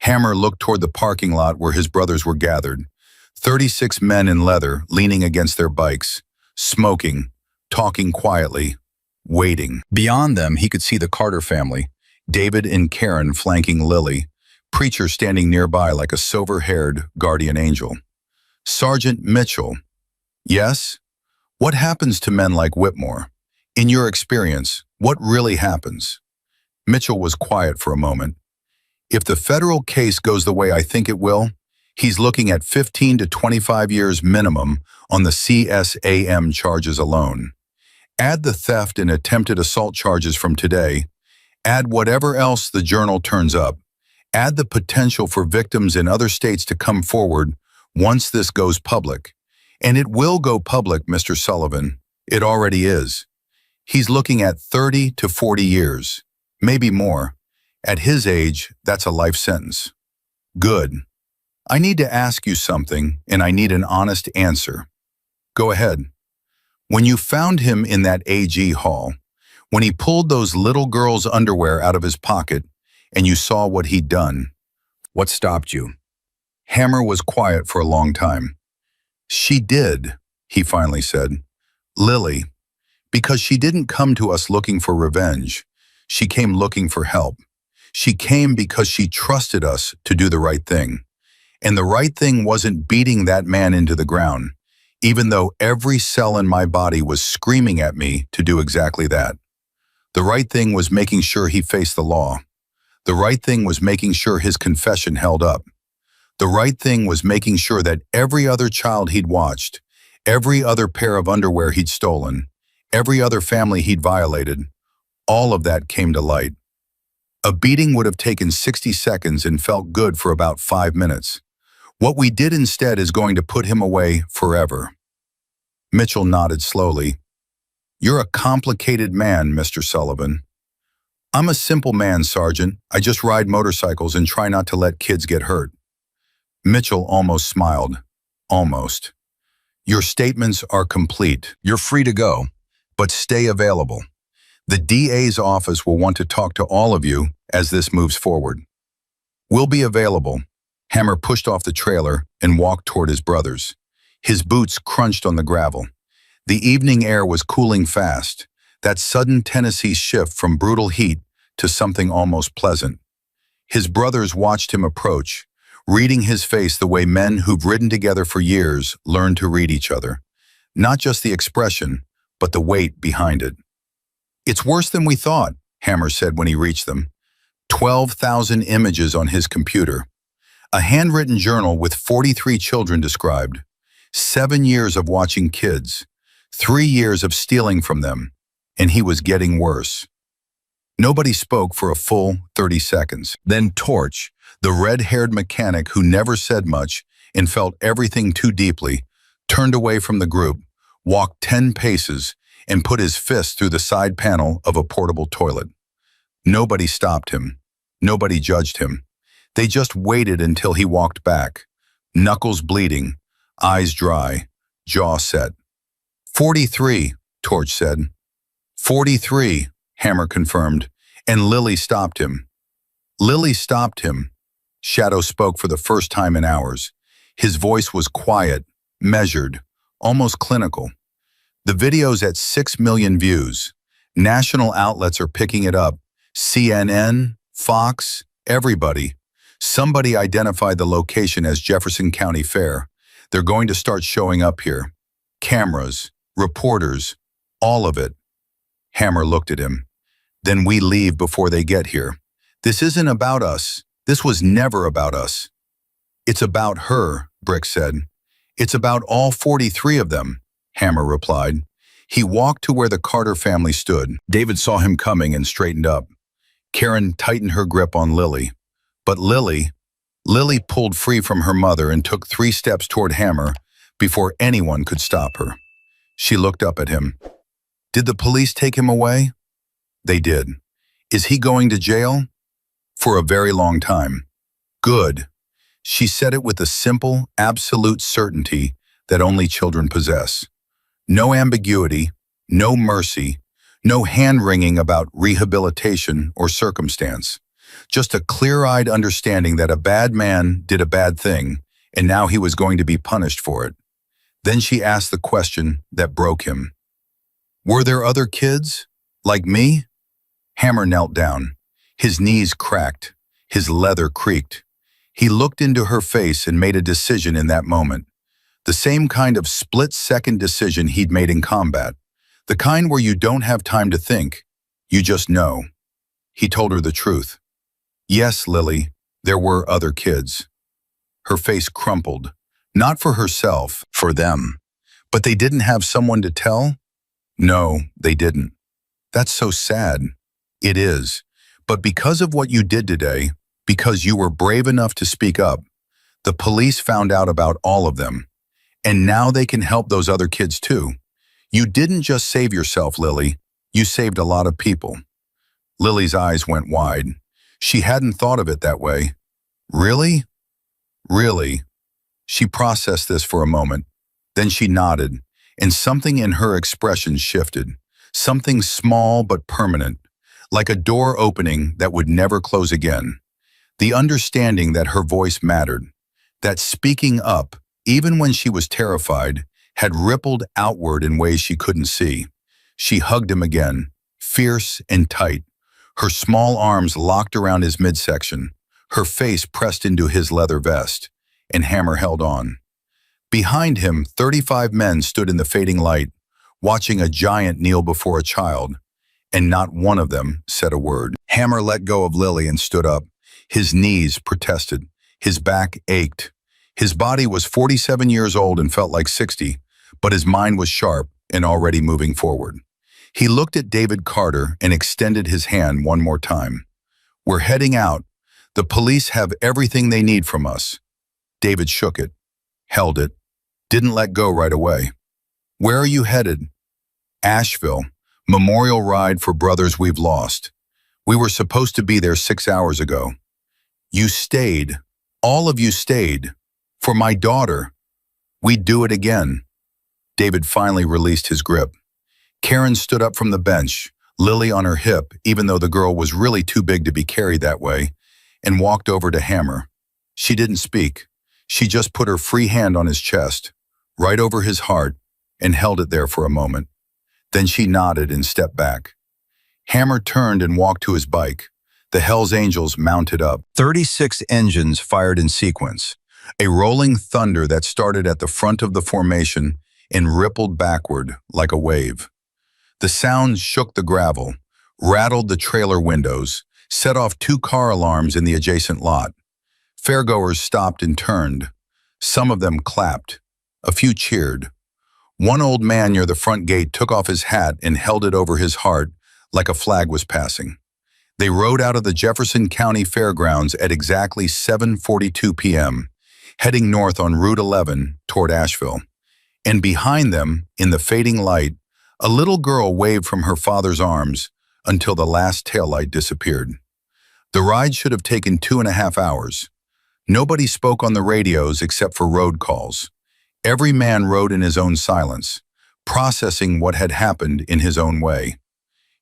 Hammer looked toward the parking lot where his brothers were gathered. 36 men in leather leaning against their bikes, smoking, talking quietly, waiting. Beyond them, he could see the Carter family, David and Karen flanking Lily, Preacher standing nearby like a silver-haired guardian angel. Sergeant Mitchell. Yes? What happens to men like Whitmore? In your experience, what really happens? Mitchell was quiet for a moment. If the federal case goes the way I think it will, he's looking at 15 to 25 years minimum on the CSAM charges alone. Add the theft and attempted assault charges from today. Add whatever else the journal turns up. Add the potential for victims in other states to come forward once this goes public. And it will go public, Mr. Sullivan. It already is. He's looking at 30 to 40 years, maybe more. At his age, that's a life sentence. Good. I need to ask you something, and I need an honest answer. Go ahead. When you found him in that AG hall, when he pulled those little girls' underwear out of his pocket, and you saw what he'd done, what stopped you? Hammer was quiet for a long time. She did, he finally said. Lily. Because she didn't come to us looking for revenge. She came looking for help. She came because she trusted us to do the right thing. And the right thing wasn't beating that man into the ground, even though every cell in my body was screaming at me to do exactly that. The right thing was making sure he faced the law. The right thing was making sure his confession held up. The right thing was making sure that every other child he'd watched, every other pair of underwear he'd stolen, every other family he'd violated, all of that came to light. A beating would have taken 60 seconds and felt good for about 5 minutes. What we did instead is going to put him away forever. Mitchell nodded slowly. You're a complicated man, Mr. Sullivan. I'm a simple man, Sergeant. I just ride motorcycles and try not to let kids get hurt. Mitchell almost smiled. Almost. Your statements are complete. You're free to go, but stay available. The DA's office will want to talk to all of you as this moves forward. We'll be available. Hammer pushed off the trailer and walked toward his brothers. His boots crunched on the gravel. The evening air was cooling fast, that sudden Tennessee shift from brutal heat to something almost pleasant. His brothers watched him approach, reading his face the way men who've ridden together for years learn to read each other. Not just the expression, but the weight behind it. It's worse than we thought, Hammer said when he reached them. 12,000 images on his computer. A handwritten journal with 43 children described. 7 years of watching kids. 3 years of stealing from them. And he was getting worse. Nobody spoke for a full 30 seconds. Then Torch, the red-haired mechanic who never said much and felt everything too deeply, turned away from the group, walked 10 paces, and put his fist through the side panel of a portable toilet. Nobody stopped him. Nobody judged him. They just waited until he walked back, knuckles bleeding, eyes dry, jaw set. 43, Torch said. 43, Hammer confirmed, and Lily stopped him. Lily stopped him. Shadow spoke for the first time in hours. His voice was quiet, measured, almost clinical. The video's at 6 million views. National outlets are picking it up. CNN, Fox, everybody. Somebody identified the location as Jefferson County Fair. They're going to start showing up here. Cameras, reporters, all of it. Hammer looked at him. Then we leave before they get here. This isn't about us. This was never about us. It's about her, Brick said. It's about all 43 of them, Hammer replied. He walked to where the Carter family stood. David saw him coming and straightened up. Karen tightened her grip on Lily. But Lily, Lily pulled free from her mother and took 3 steps toward Hammer before anyone could stop her. She looked up at him. Did the police take him away? They did. Is he going to jail? For a very long time. Good. She said it with a simple, absolute certainty that only children possess. No ambiguity, no mercy, no hand-wringing about rehabilitation or circumstance. Just a clear-eyed understanding that a bad man did a bad thing, and now he was going to be punished for it. Then she asked the question that broke him. Were there other kids? Like me? Hammer knelt down. His knees cracked. His leather creaked. He looked into her face and made a decision in that moment. The same kind of split-second decision he'd made in combat. The kind where you don't have time to think. You just know. He told her the truth. Yes, Lily, there were other kids. Her face crumpled. Not for herself, for them. But they didn't have someone to tell? No, they didn't. That's so sad. It is. But because of what you did today, because you were brave enough to speak up, the police found out about all of them. And now they can help those other kids too. You didn't just save yourself, Lily. You saved a lot of people. Lily's eyes went wide. She hadn't thought of it that way. Really? Really? She processed this for a moment. Then she nodded, and something in her expression shifted. Something small but permanent, like a door opening that would never close again. The understanding that her voice mattered, that speaking up, even when she was terrified, had rippled outward in ways she couldn't see. She hugged him again, fierce and tight, her small arms locked around his midsection, her face pressed into his leather vest, and Hammer held on. Behind him, 35 men stood in the fading light, watching a giant kneel before a child, and not one of them said a word. Hammer let go of Lily and stood up. His knees protested. His back ached. His body was 47 years old and felt like 60, but his mind was sharp and already moving forward. He looked at David Carter and extended his hand one more time. We're heading out. The police have everything they need from us. David shook it, held it, didn't let go right away. Where are you headed? Asheville, memorial ride for brothers we've lost. We were supposed to be there 6 hours ago. You stayed. All of you stayed. For my daughter. We'd do it again. David finally released his grip. Karen stood up from the bench, Lily on her hip, even though the girl was really too big to be carried that way, and walked over to Hammer. She didn't speak. She just put her free hand on his chest, right over his heart, and held it there for a moment. Then she nodded and stepped back. Hammer turned and walked to his bike. The Hells Angels mounted up. 36 engines fired in sequence. A rolling thunder that started at the front of the formation and rippled backward like a wave. The sound shook the gravel, rattled the trailer windows, set off 2 car alarms in the adjacent lot. Fairgoers stopped and turned. Some of them clapped. A few cheered. One old man near the front gate took off his hat and held it over his heart like a flag was passing. They rode out of the Jefferson County Fairgrounds at exactly 7:42 p.m., heading north on Route 11 toward Asheville. And behind them, in the fading light, a little girl waved from her father's arms until the last taillight disappeared. The ride should have taken 2.5 hours. Nobody spoke on the radios except for road calls. Every man rode in his own silence, processing what had happened in his own way.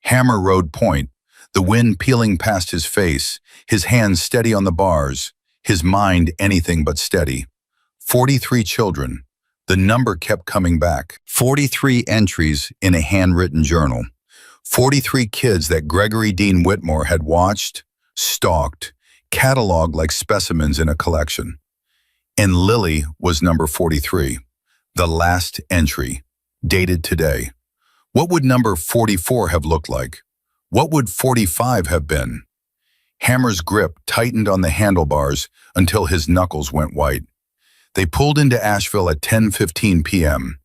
Hammer rode point, the wind peeling past his face, his hands steady on the bars, his mind anything but steady. 43 children. The number kept coming back. 43 entries in a handwritten journal. 43 kids that Gregory Dean Whitmore had watched, stalked, cataloged like specimens in a collection. And Lily was number 43, the last entry, dated today. What would number 44 have looked like? What would 45 have been? Hammer's grip tightened on the handlebars until his knuckles went white. They pulled into Asheville at 10:15 p.m.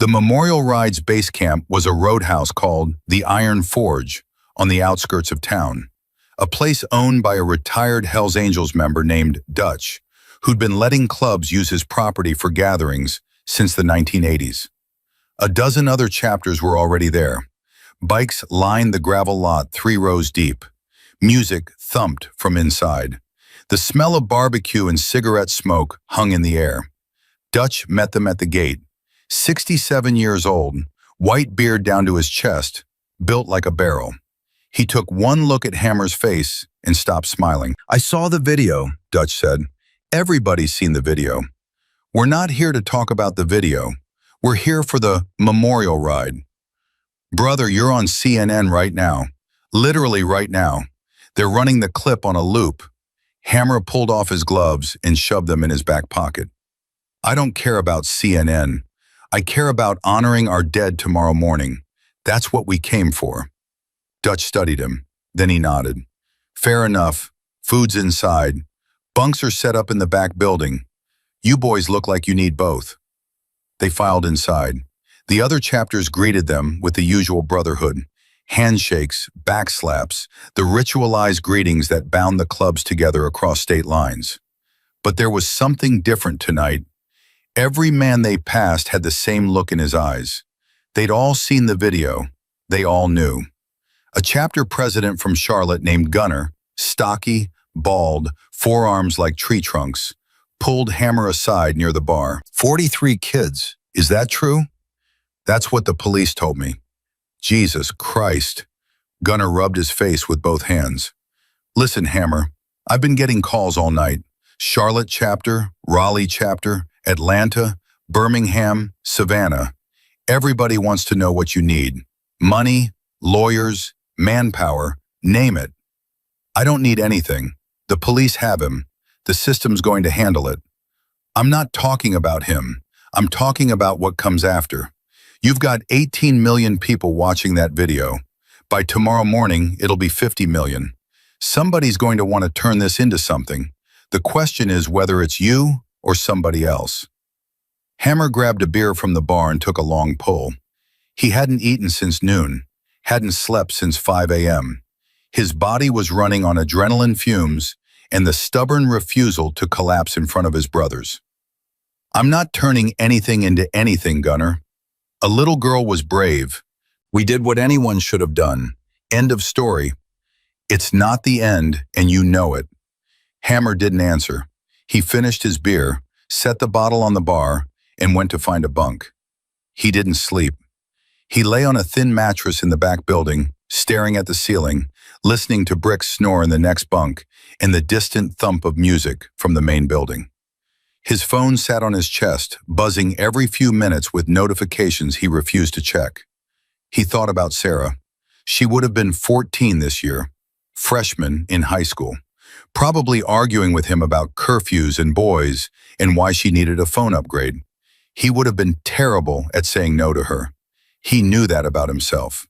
The Memorial Ride's base camp was a roadhouse called the Iron Forge on the outskirts of town. a place owned by a retired Hells Angels member named Dutch, who'd been letting clubs use his property for gatherings since the 1980s. A dozen other chapters were already there. Bikes lined the gravel lot 3 rows deep. Music thumped from inside. The smell of barbecue and cigarette smoke hung in the air. Dutch met them at the gate. 67 years old, white beard down to his chest, built like a barrel. He took one look at Hammer's face and stopped smiling. "I saw the video," Dutch said. "Everybody's seen the video. We're not here to talk about the video. We're here for the memorial ride. Brother, you're on CNN right now. Literally right now. They're running the clip on a loop." Hammer pulled off his gloves and shoved them in his back pocket. "I don't care about CNN. I care about honoring our dead tomorrow morning. That's what we came for." Dutch studied him. Then he nodded. "Fair enough. Food's inside. Bunks are set up in the back building. You boys look like you need both." They filed inside. The other chapters greeted them with the usual brotherhood. Handshakes, backslaps, the ritualized greetings that bound the clubs together across state lines. But there was something different tonight. Every man they passed had the same look in his eyes. They'd all seen the video. They all knew. A chapter president from Charlotte named Gunner, stocky, bald, forearms like tree trunks, pulled Hammer aside near the bar. 43 kids. Is that true?" "That's what the police told me." "Jesus Christ." Gunner rubbed his face with both hands. "Listen, Hammer, I've been getting calls all night. Charlotte chapter, Raleigh chapter, Atlanta, Birmingham, Savannah. Everybody wants to know what you need. Money, lawyers, manpower, name it. I don't need anything. The police have him. The system's going to handle it. I'm not talking about him. I'm talking about what comes after. You've got 18 million people watching that video. By tomorrow morning, it'll be 50 million. Somebody's going to want to turn this into something. The question is whether it's you or somebody else." Hammer grabbed a beer from the bar and took a long pull. He hadn't eaten since noon, hadn't slept since 5 a.m. His body was running on adrenaline fumes and the stubborn refusal to collapse in front of his brothers. "I'm not turning anything into anything, Gunner. A little girl was brave. We did what anyone should have done. End of story. It's not the end, and you know it." Hammer didn't answer. He finished his beer, set the bottle on the bar, and went to find a bunk. He didn't sleep. He lay on a thin mattress in the back building, staring at the ceiling, listening to bricks snore in the next bunk and the distant thump of music from the main building. His phone sat on his chest, buzzing every few minutes with notifications he refused to check. He thought about Sarah. She would have been 14 this year, freshman in high school, probably arguing with him about curfews and boys and why she needed a phone upgrade. He would have been terrible at saying no to her. He knew that about himself.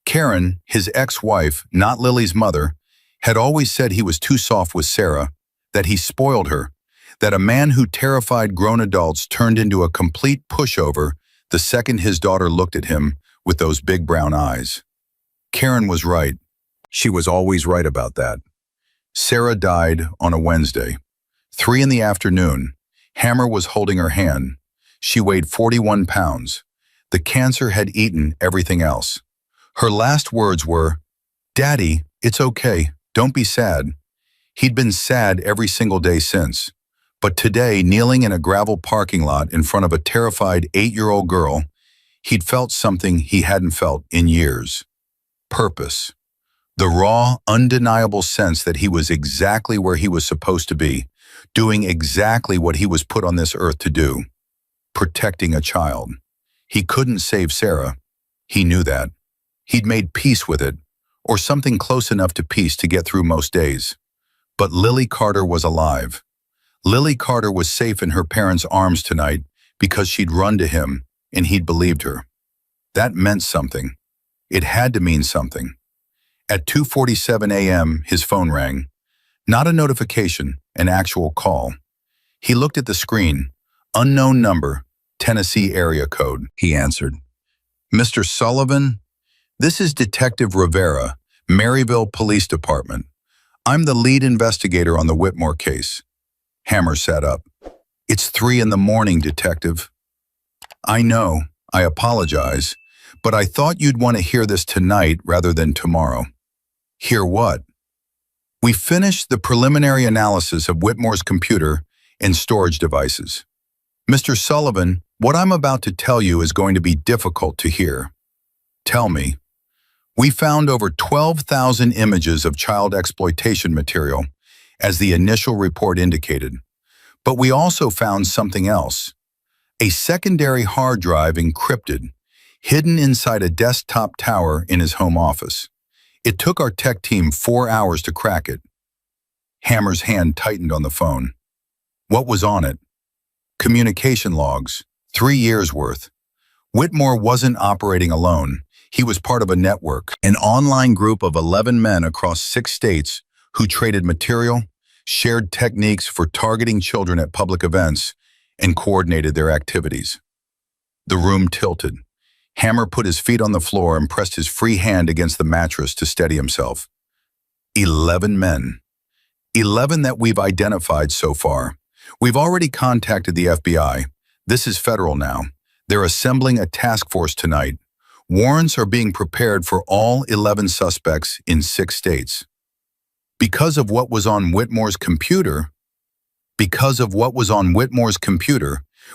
Karen, his ex-wife, not Lily's mother, had always said he was too soft with Sarah, that he spoiled her, that a man who terrified grown adults turned into a complete pushover the second his daughter looked at him with those big brown eyes. Karen was right. She was always right about that. Sarah died on a Wednesday. 3 in the afternoon. Hammer was holding her hand. She weighed 41 pounds. The cancer had eaten everything else. Her last words were, "Daddy, it's okay. Don't be sad." He'd been sad every single day since. But today, kneeling in a gravel parking lot in front of a terrified 8-year-old girl, he'd felt something he hadn't felt in years. Purpose. The raw, undeniable sense that he was exactly where he was supposed to be, doing exactly what he was put on this earth to do. Protecting a child. He couldn't save Sarah. He knew that. He'd made peace with it, or something close enough to peace to get through most days. But Lily Carter was alive. Lily Carter was safe in her parents' arms tonight because she'd run to him and he'd believed her. That meant something. It had to mean something. At 2:47 a.m., his phone rang. Not a notification, an actual call. He looked at the screen. Unknown number, Tennessee area code. He answered. "Mr. Sullivan? This is Detective Rivera, Maryville Police Department. I'm the lead investigator on the Whitmore case. Hammer sat up. It's 3 in the morning, Detective. I know, I apologize, but I thought you'd want to hear this tonight rather than tomorrow. Hear what? We finished the preliminary analysis of Whitmore's computer and storage devices. Mr. Sullivan, what I'm about to tell you is going to be difficult to hear. Tell me. We found over 12,000 images of child exploitation material, as the initial report indicated. But we also found something else. A secondary hard drive encrypted, hidden inside a desktop tower in his home office. It took our tech team 4 hours to crack it. Hammer's hand tightened on the phone. What was on it? Communication logs, 3 years worth. Whitmore wasn't operating alone. He was part of a network, an online group of 11 men across 6 states who traded material, shared techniques for targeting children at public events, and coordinated their activities. The room tilted. Hammer put his feet on the floor and pressed his free hand against the mattress to steady himself. 11 men. 11 that we've identified so far. We've already contacted the FBI. This is federal now. They're assembling a task force tonight. Warrants are being prepared for all 11 suspects in 6 states. Because of what was on Whitmore's computer,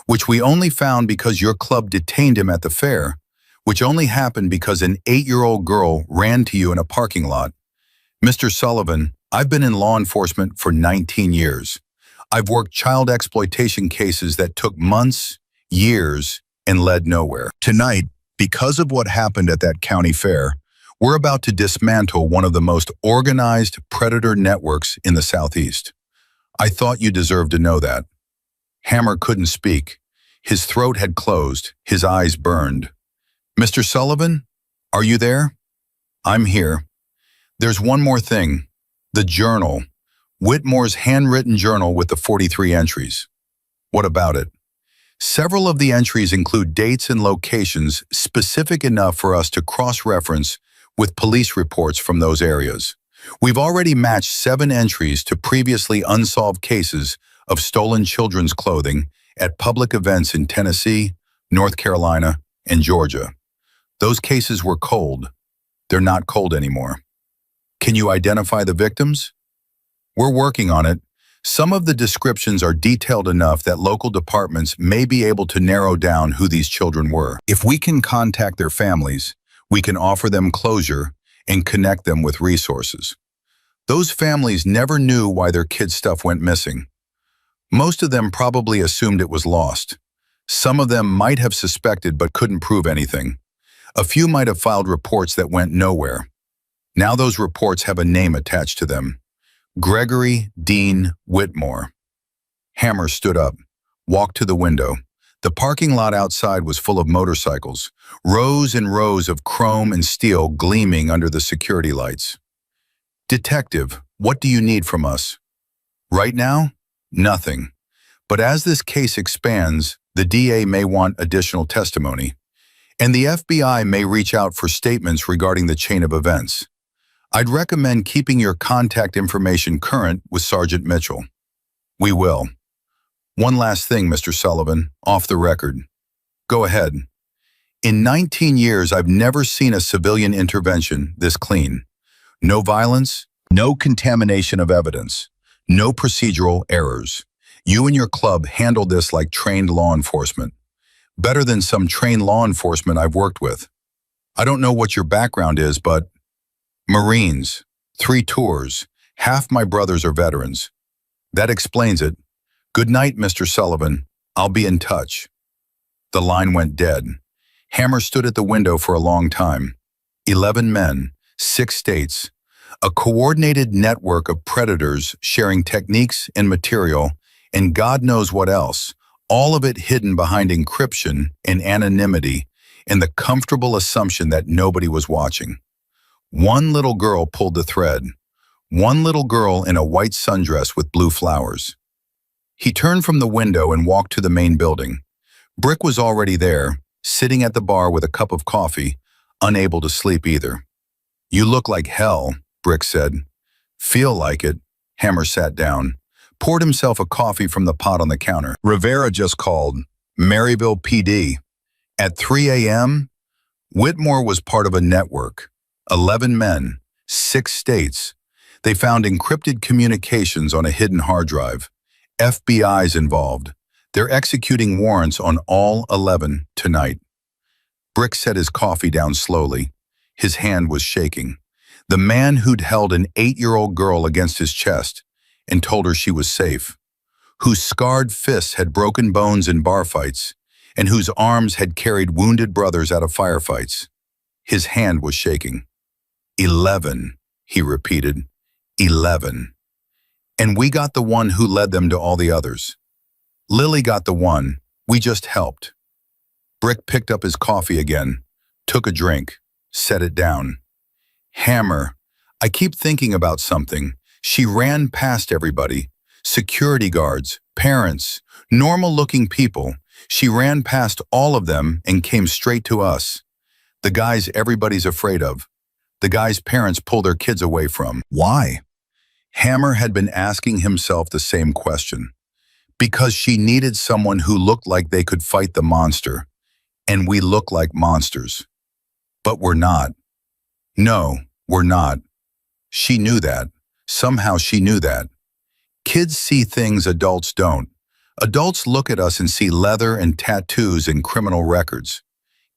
which we only found because your club detained him at the fair, which only happened because an 8-year-old girl ran to you in a parking lot. Mr. Sullivan, I've been in law enforcement for 19 years. I've worked child exploitation cases that took months, years, and led nowhere. Tonight, because of what happened at that county fair, we're about to dismantle one of the most organized predator networks in the Southeast. I thought you deserved to know that. Hammer couldn't speak. His throat had closed, his eyes burned. Mr. Sullivan, are you there? I'm here. There's one more thing. The journal. Whitmore's handwritten journal with the 43 entries. What about it? Several of the entries include dates and locations specific enough for us to cross-reference with police reports from those areas. We've already matched 7 entries to previously unsolved cases of stolen children's clothing at public events in Tennessee, North Carolina, and Georgia. Those cases were cold. They're not cold anymore. Can you identify the victims? We're working on it. Some of the descriptions are detailed enough that local departments may be able to narrow down who these children were. If we can contact their families, we can offer them closure and connect them with resources. Those families never knew why their kids' stuff went missing. Most of them probably assumed it was lost. Some of them might have suspected but couldn't prove anything. A few might have filed reports that went nowhere. Now those reports have a name attached to them. Gregory Dean Whitmore. Hammer stood up, walked to the window. The parking lot outside was full of motorcycles, rows and rows of chrome and steel gleaming under the security lights. Detective, what do you need from us? Right now? Nothing. But as this case expands, the DA may want additional testimony, and the FBI may reach out for statements regarding the chain of events. I'd recommend keeping your contact information current with Sergeant Mitchell. We will. One last thing, Mr. Sullivan, off the record. Go ahead. In 19 years, I've never seen a civilian intervention this clean. No violence, no contamination of evidence, no procedural errors. You and your club handled this like trained law enforcement. Better than some trained law enforcement I've worked with. I don't know what your background is, but Marines, 3 tours, half my brothers are veterans. That explains it. Good night, Mr. Sullivan. I'll be in touch. The line went dead. Hammer stood at the window for a long time. 11 men, 6 states, a coordinated network of predators sharing techniques and material, and God knows what else, all of it hidden behind encryption and anonymity and the comfortable assumption that nobody was watching. One little girl pulled the thread. One little girl in a white sundress with blue flowers. He turned from the window and walked to the main building. Brick was already there, sitting at the bar with a cup of coffee, unable to sleep either. You look like hell, Brick said. Feel like it. Hammer sat down, poured himself a coffee from the pot on the counter. Rivera just called. Maryville PD. At 3 a.m., Whitmore was part of a network. 11 men, 6 states. They found encrypted communications on a hidden hard drive. FBI's involved. They're executing warrants on all 11 tonight. Brick set his coffee down slowly. His hand was shaking. The man who'd held an 8-year-old girl against his chest and told her she was safe, whose scarred fists had broken bones in bar fights, and whose arms had carried wounded brothers out of firefights. His hand was shaking. 11, he repeated. 11. And we got the one who led them to all the others. Lily got the one. We just helped. Brick picked up his coffee again, took a drink, set it down. Hammer, I keep thinking about something. She ran past everybody. Security guards, parents, normal-looking people. She ran past all of them and came straight to us. The guys everybody's afraid of. The guys parents pull their kids away from. Why? Hammer had been asking himself the same question. Because she needed someone who looked like they could fight the monster. And we look like monsters. But we're not. No, we're not. She knew that. Somehow she knew that. Kids see things adults don't. Adults look at us and see leather and tattoos and criminal records.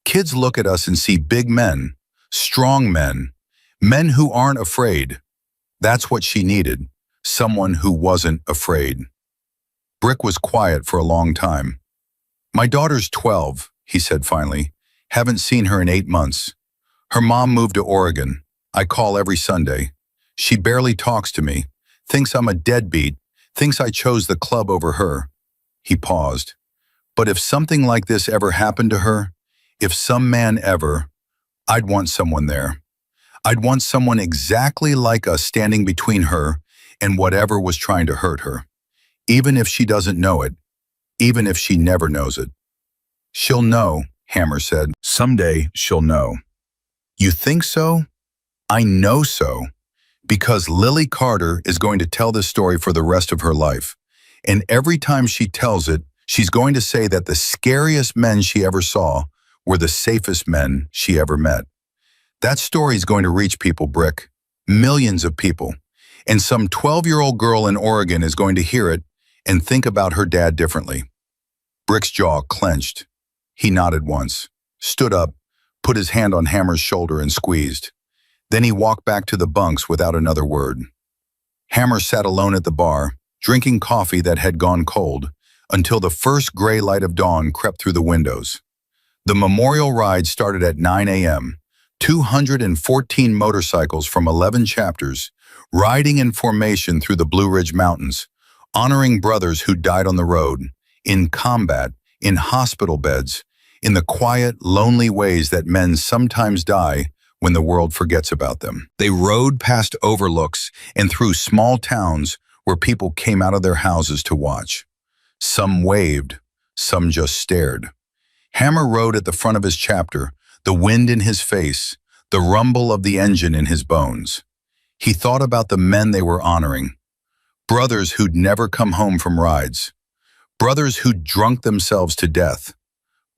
Kids look at us and see big men, strong men, men who aren't afraid. That's what she needed, someone who wasn't afraid. Brick was quiet for a long time. My daughter's 12, he said finally. Haven't seen her in 8 months. Her mom moved to Oregon. I call every Sunday. She barely talks to me, thinks I'm a deadbeat, thinks I chose the club over her. He paused. But if something like this ever happened to her, if some man ever, I'd want someone there. I'd want someone exactly like us standing between her and whatever was trying to hurt her. Even if she doesn't know it, even if she never knows it. She'll know, Hammer said. Someday she'll know. You think so? I know so. Because Lily Carter is going to tell this story for the rest of her life. And every time she tells it, she's going to say that the scariest men she ever saw were the safest men she ever met. That story is going to reach people, Brick. Millions of people. And some 12-year-old girl in Oregon is going to hear it and think about her dad differently. Brick's jaw clenched. He nodded once, stood up, put his hand on Hammer's shoulder and squeezed. Then he walked back to the bunks without another word. Hammer sat alone at the bar, drinking coffee that had gone cold, until the first gray light of dawn crept through the windows. The memorial ride started at 9 a.m. 214 motorcycles from 11 chapters, riding in formation through the Blue Ridge Mountains, honoring brothers who died on the road, in combat, in hospital beds, in the quiet, lonely ways that men sometimes die when the world forgets about them. They rode past overlooks and through small towns where people came out of their houses to watch. Some waved, some just stared. Hammer rode at the front of his chapter, the wind in his face, the rumble of the engine in his bones. He thought about the men they were honoring. Brothers who'd never come home from rides. Brothers who'd drunk themselves to death.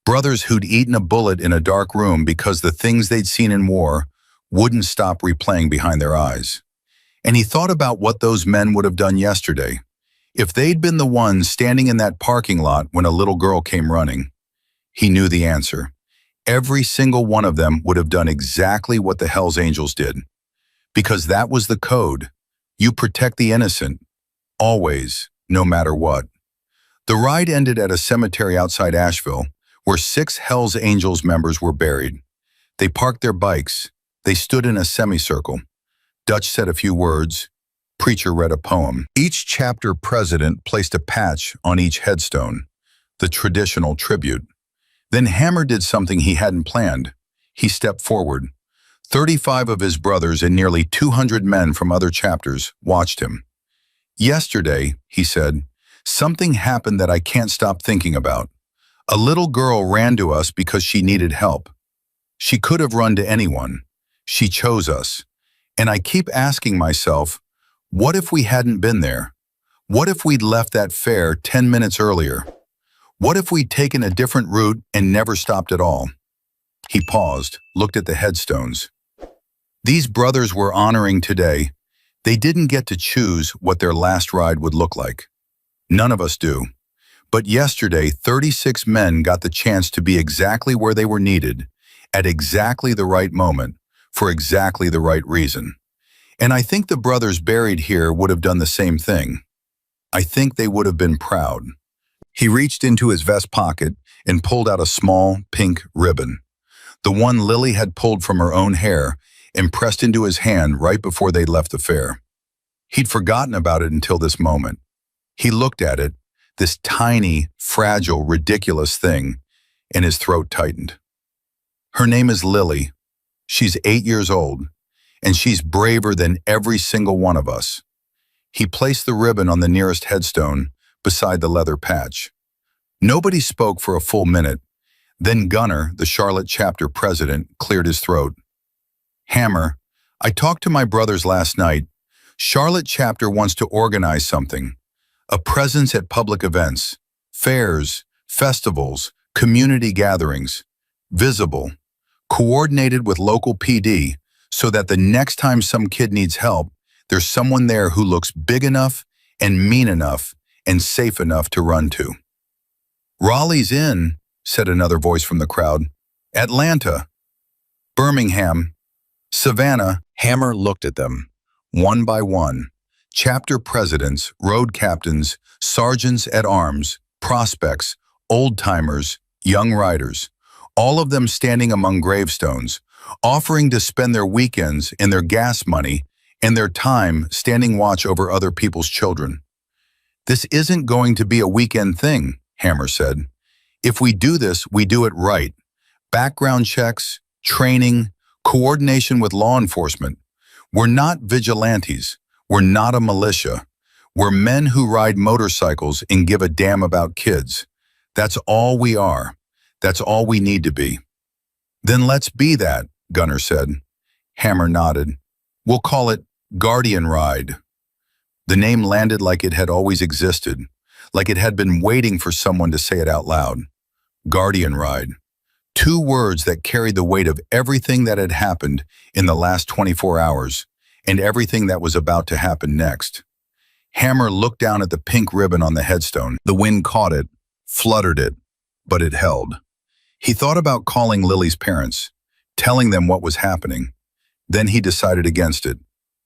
Brothers who'd eaten a bullet in a dark room because the things they'd seen in war wouldn't stop replaying behind their eyes. And he thought about what those men would have done yesterday. If they'd been the ones standing in that parking lot when a little girl came running. He knew the answer. Every single one of them would have done exactly what the Hells Angels did. Because that was the code. You protect the innocent. Always, no matter what. The ride ended at a cemetery outside Asheville, where 6 Hells Angels members were buried. They parked their bikes. They stood in a semicircle. Dutch said a few words. Preacher read a poem. Each chapter president placed a patch on each headstone, the traditional tribute. Then Hammer did something he hadn't planned. He stepped forward. 35 of his brothers and nearly 200 men from other chapters watched him. Yesterday, he said, something happened that I can't stop thinking about. A little girl ran to us because she needed help. She could have run to anyone. She chose us. And I keep asking myself, What if we hadn't been there? What if we'd left that fair 10 minutes earlier? What if we'd taken a different route and never stopped at all? He paused, looked at the headstones. These brothers were honoring today. They didn't get to choose what their last ride would look like. None of us do. But yesterday, 36 men got the chance to be exactly where they were needed, at exactly the right moment, for exactly the right reason. And I think the brothers buried here would have done the same thing. I think they would have been proud. He reached into his vest pocket and pulled out a small, pink ribbon. The one Lily had pulled from her own hair and pressed into his hand right before they left the fair. He'd forgotten about it until this moment. He looked at it, this tiny, fragile, ridiculous thing, and his throat tightened. Her name is Lily. She's 8 years old, and she's braver than every single one of us. He placed the ribbon on the nearest headstone beside the leather patch. Nobody spoke for a full minute. Then Gunnar, the Charlotte chapter president, cleared his throat. Hammer, I talked to my brothers last night. Charlotte chapter wants to organize something. A presence at public events, fairs, festivals, community gatherings. Visible, coordinated with local PD, so that the next time some kid needs help, there's someone there who looks big enough and mean enough and safe enough to run to. Raleigh's in, said another voice from the crowd. Atlanta, Birmingham, Savannah. Hammer looked at them, one by one. Chapter presidents, road captains, sergeants at arms, prospects, old-timers, young riders, all of them standing among gravestones, offering to spend their weekends and their gas money and their time standing watch over other people's children. This isn't going to be a weekend thing, Hammer said. If we do this, we do it right. Background checks, training, coordination with law enforcement. We're not vigilantes. We're not a militia. We're men who ride motorcycles and give a damn about kids. That's all we are. That's all we need to be. Then let's be that, Gunnar said. Hammer nodded. We'll call it Guardian Ride. The name landed like it had always existed, like it had been waiting for someone to say it out loud. Guardian Ride. 2 words that carried the weight of everything that had happened in the last 24 hours and everything that was about to happen next. Hammer looked down at the pink ribbon on the headstone. The wind caught it, fluttered it, but it held. He thought about calling Lily's parents, telling them what was happening. Then he decided against it.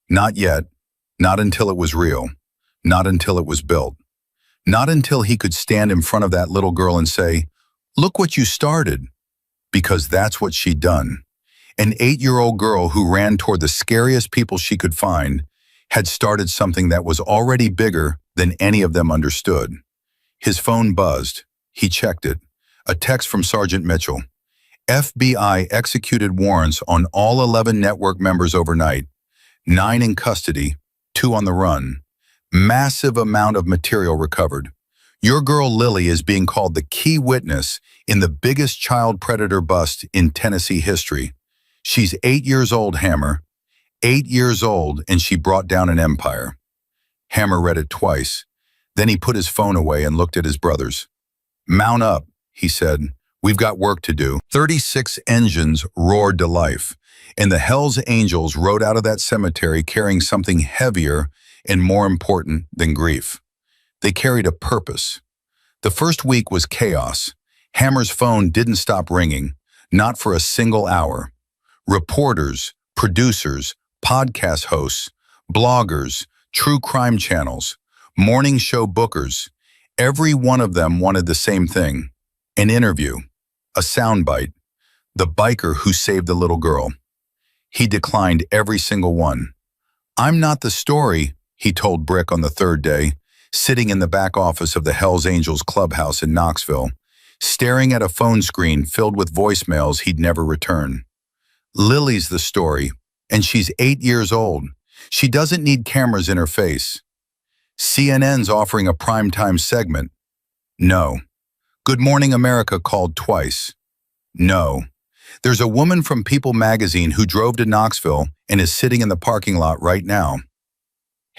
Not yet, not until it was real, not until it was built, not until he could stand in front of that little girl and say, "Look what you started," because that's what she'd done. An 8-year-old girl who ran toward the scariest people she could find had started something that was already bigger than any of them understood. His phone buzzed. He checked it. A text from Sergeant Mitchell. FBI executed warrants on all 11 network members overnight. 9 in custody, 2 on the run. Massive amount of material recovered. Your girl Lily is being called the key witness in the biggest child predator bust in Tennessee history. She's 8 years old, Hammer. 8 years old, and she brought down an empire. Hammer read it twice. Then he put his phone away and looked at his brothers. Mount up, he said. We've got work to do. 36 engines roared to life, and the Hell's Angels rode out of that cemetery carrying something heavier and more important than grief. They carried a purpose. The first week was chaos. Hammer's phone didn't stop ringing, not for a single hour. Reporters, producers, podcast hosts, bloggers, true crime channels, morning show bookers, every one of them wanted the same thing. An interview, a soundbite, the biker who saved the little girl. He declined every single one. I'm not the story, he told Brick on the 3rd day, sitting in the back office of the Hells Angels clubhouse in Knoxville, staring at a phone screen filled with voicemails he'd never return. Lily's the story, and she's 8 years old. She doesn't need cameras in her face. CNN's offering a primetime segment. No. Good Morning America called twice. No. There's a woman from People magazine who drove to Knoxville and is sitting in the parking lot right now.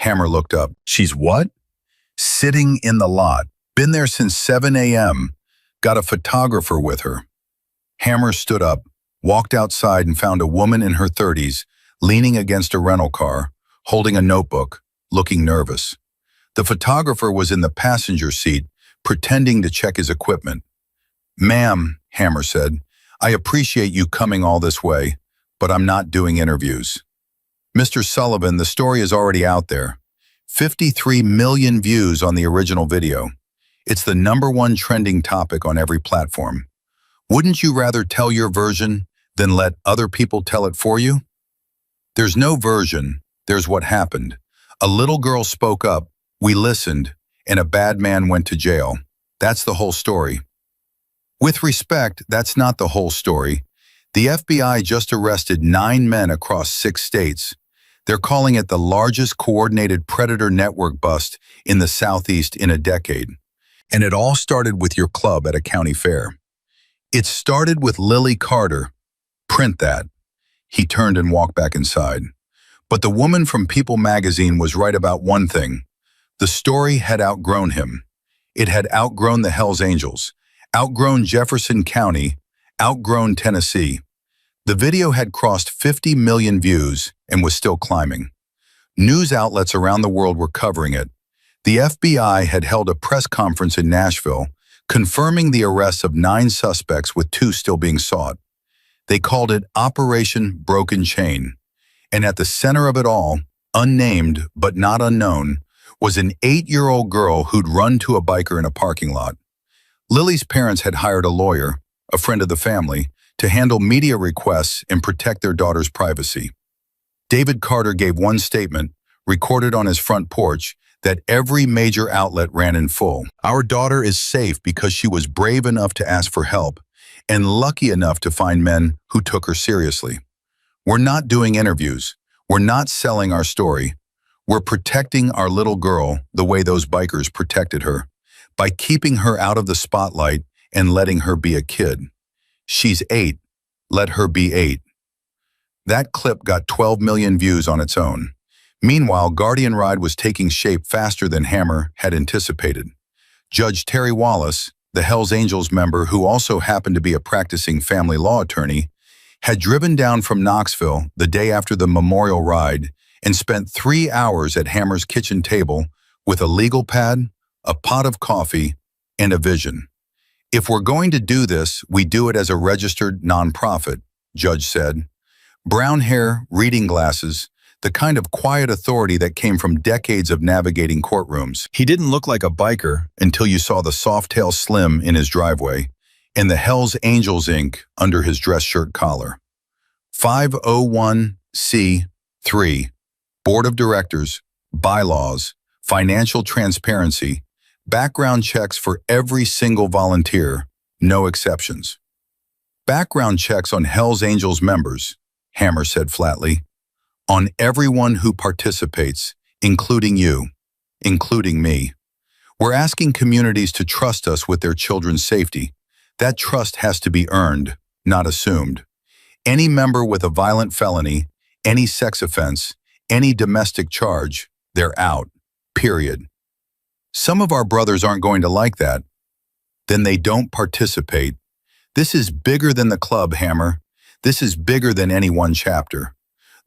Hammer looked up. She's what? Sitting in the lot. Been there since 7 a.m. Got a photographer with her. Hammer stood up, walked outside and found a woman in her 30s leaning against a rental car, holding a notebook, looking nervous. The photographer was in the passenger seat, pretending to check his equipment. "Ma'am," Hammer said, "I appreciate you coming all this way, but I'm not doing interviews." "Mr. Sullivan, the story is already out there. 53 million views on the original video. It's the #1 trending topic on every platform. Wouldn't you rather tell your version than let other people tell it for you?" "There's no version, there's what happened. A little girl spoke up, we listened, and a bad man went to jail. That's the whole story." With respect, that's not the whole story. The FBI just arrested 9 men across 6 states. They're calling it the largest coordinated predator network bust in the Southeast in a decade. And it all started with your club at a county fair. It started with Lily Carter. Print that. He turned and walked back inside. But the woman from People magazine was right about one thing. The story had outgrown him. It had outgrown the Hells Angels, outgrown Jefferson County, outgrown Tennessee. The video had crossed 50 million views and was still climbing. News outlets around the world were covering it. The FBI had held a press conference in Nashville, confirming the arrests of 9 suspects with 2 still being sought. They called it Operation Broken Chain. And at the center of it all, unnamed but not unknown, was an 8-year-old girl who'd run to a biker in a parking lot. Lily's parents had hired a lawyer, a friend of the family, to handle media requests and protect their daughter's privacy. David Carter gave one statement, recorded on his front porch, that every major outlet ran in full. "Our daughter is safe because she was brave enough to ask for help and lucky enough to find men who took her seriously. We're not doing interviews. We're not selling our story. We're protecting our little girl the way those bikers protected her, by keeping her out of the spotlight and letting her be a kid. She's 8. Let her be 8. That clip got 12 million views on its own. Meanwhile, Guardian Ride was taking shape faster than Hammer had anticipated. Judge Terry Wallace, the Hells Angels member who also happened to be a practicing family law attorney, had driven down from Knoxville the day after the memorial ride and spent 3 hours at Hammer's kitchen table with a legal pad, a pot of coffee, and a vision. "If we're going to do this, we do it as a registered nonprofit," Judge said. Brown hair, reading glasses, the kind of quiet authority that came from decades of navigating courtrooms. He didn't look like a biker until you saw the Softail Slim in his driveway and the Hells Angels Inc. under his dress shirt collar. 501c3, Board of Directors, bylaws, financial transparency, background checks for every single volunteer, no exceptions. "Background checks on Hells Angels members," Hammer said flatly. "On everyone who participates, including you, including me. We're asking communities to trust us with their children's safety. That trust has to be earned, not assumed. Any member with a violent felony, any sex offense, any domestic charge, they're out, period. Some of our brothers aren't going to like that. Then they don't participate. This is bigger than the club, Hammer. This is bigger than any one chapter.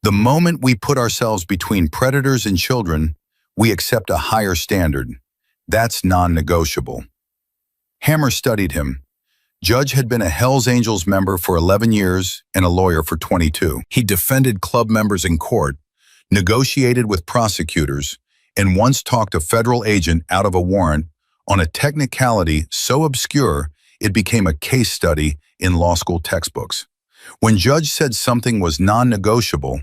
The moment we put ourselves between predators and children, we accept a higher standard. That's non-negotiable." Hammer studied him. Judge had been a Hells Angels member for 11 years and a lawyer for 22. He defended club members in court, negotiated with prosecutors, and once talked a federal agent out of a warrant on a technicality so obscure it became a case study in law school textbooks. When Judge said something was non-negotiable,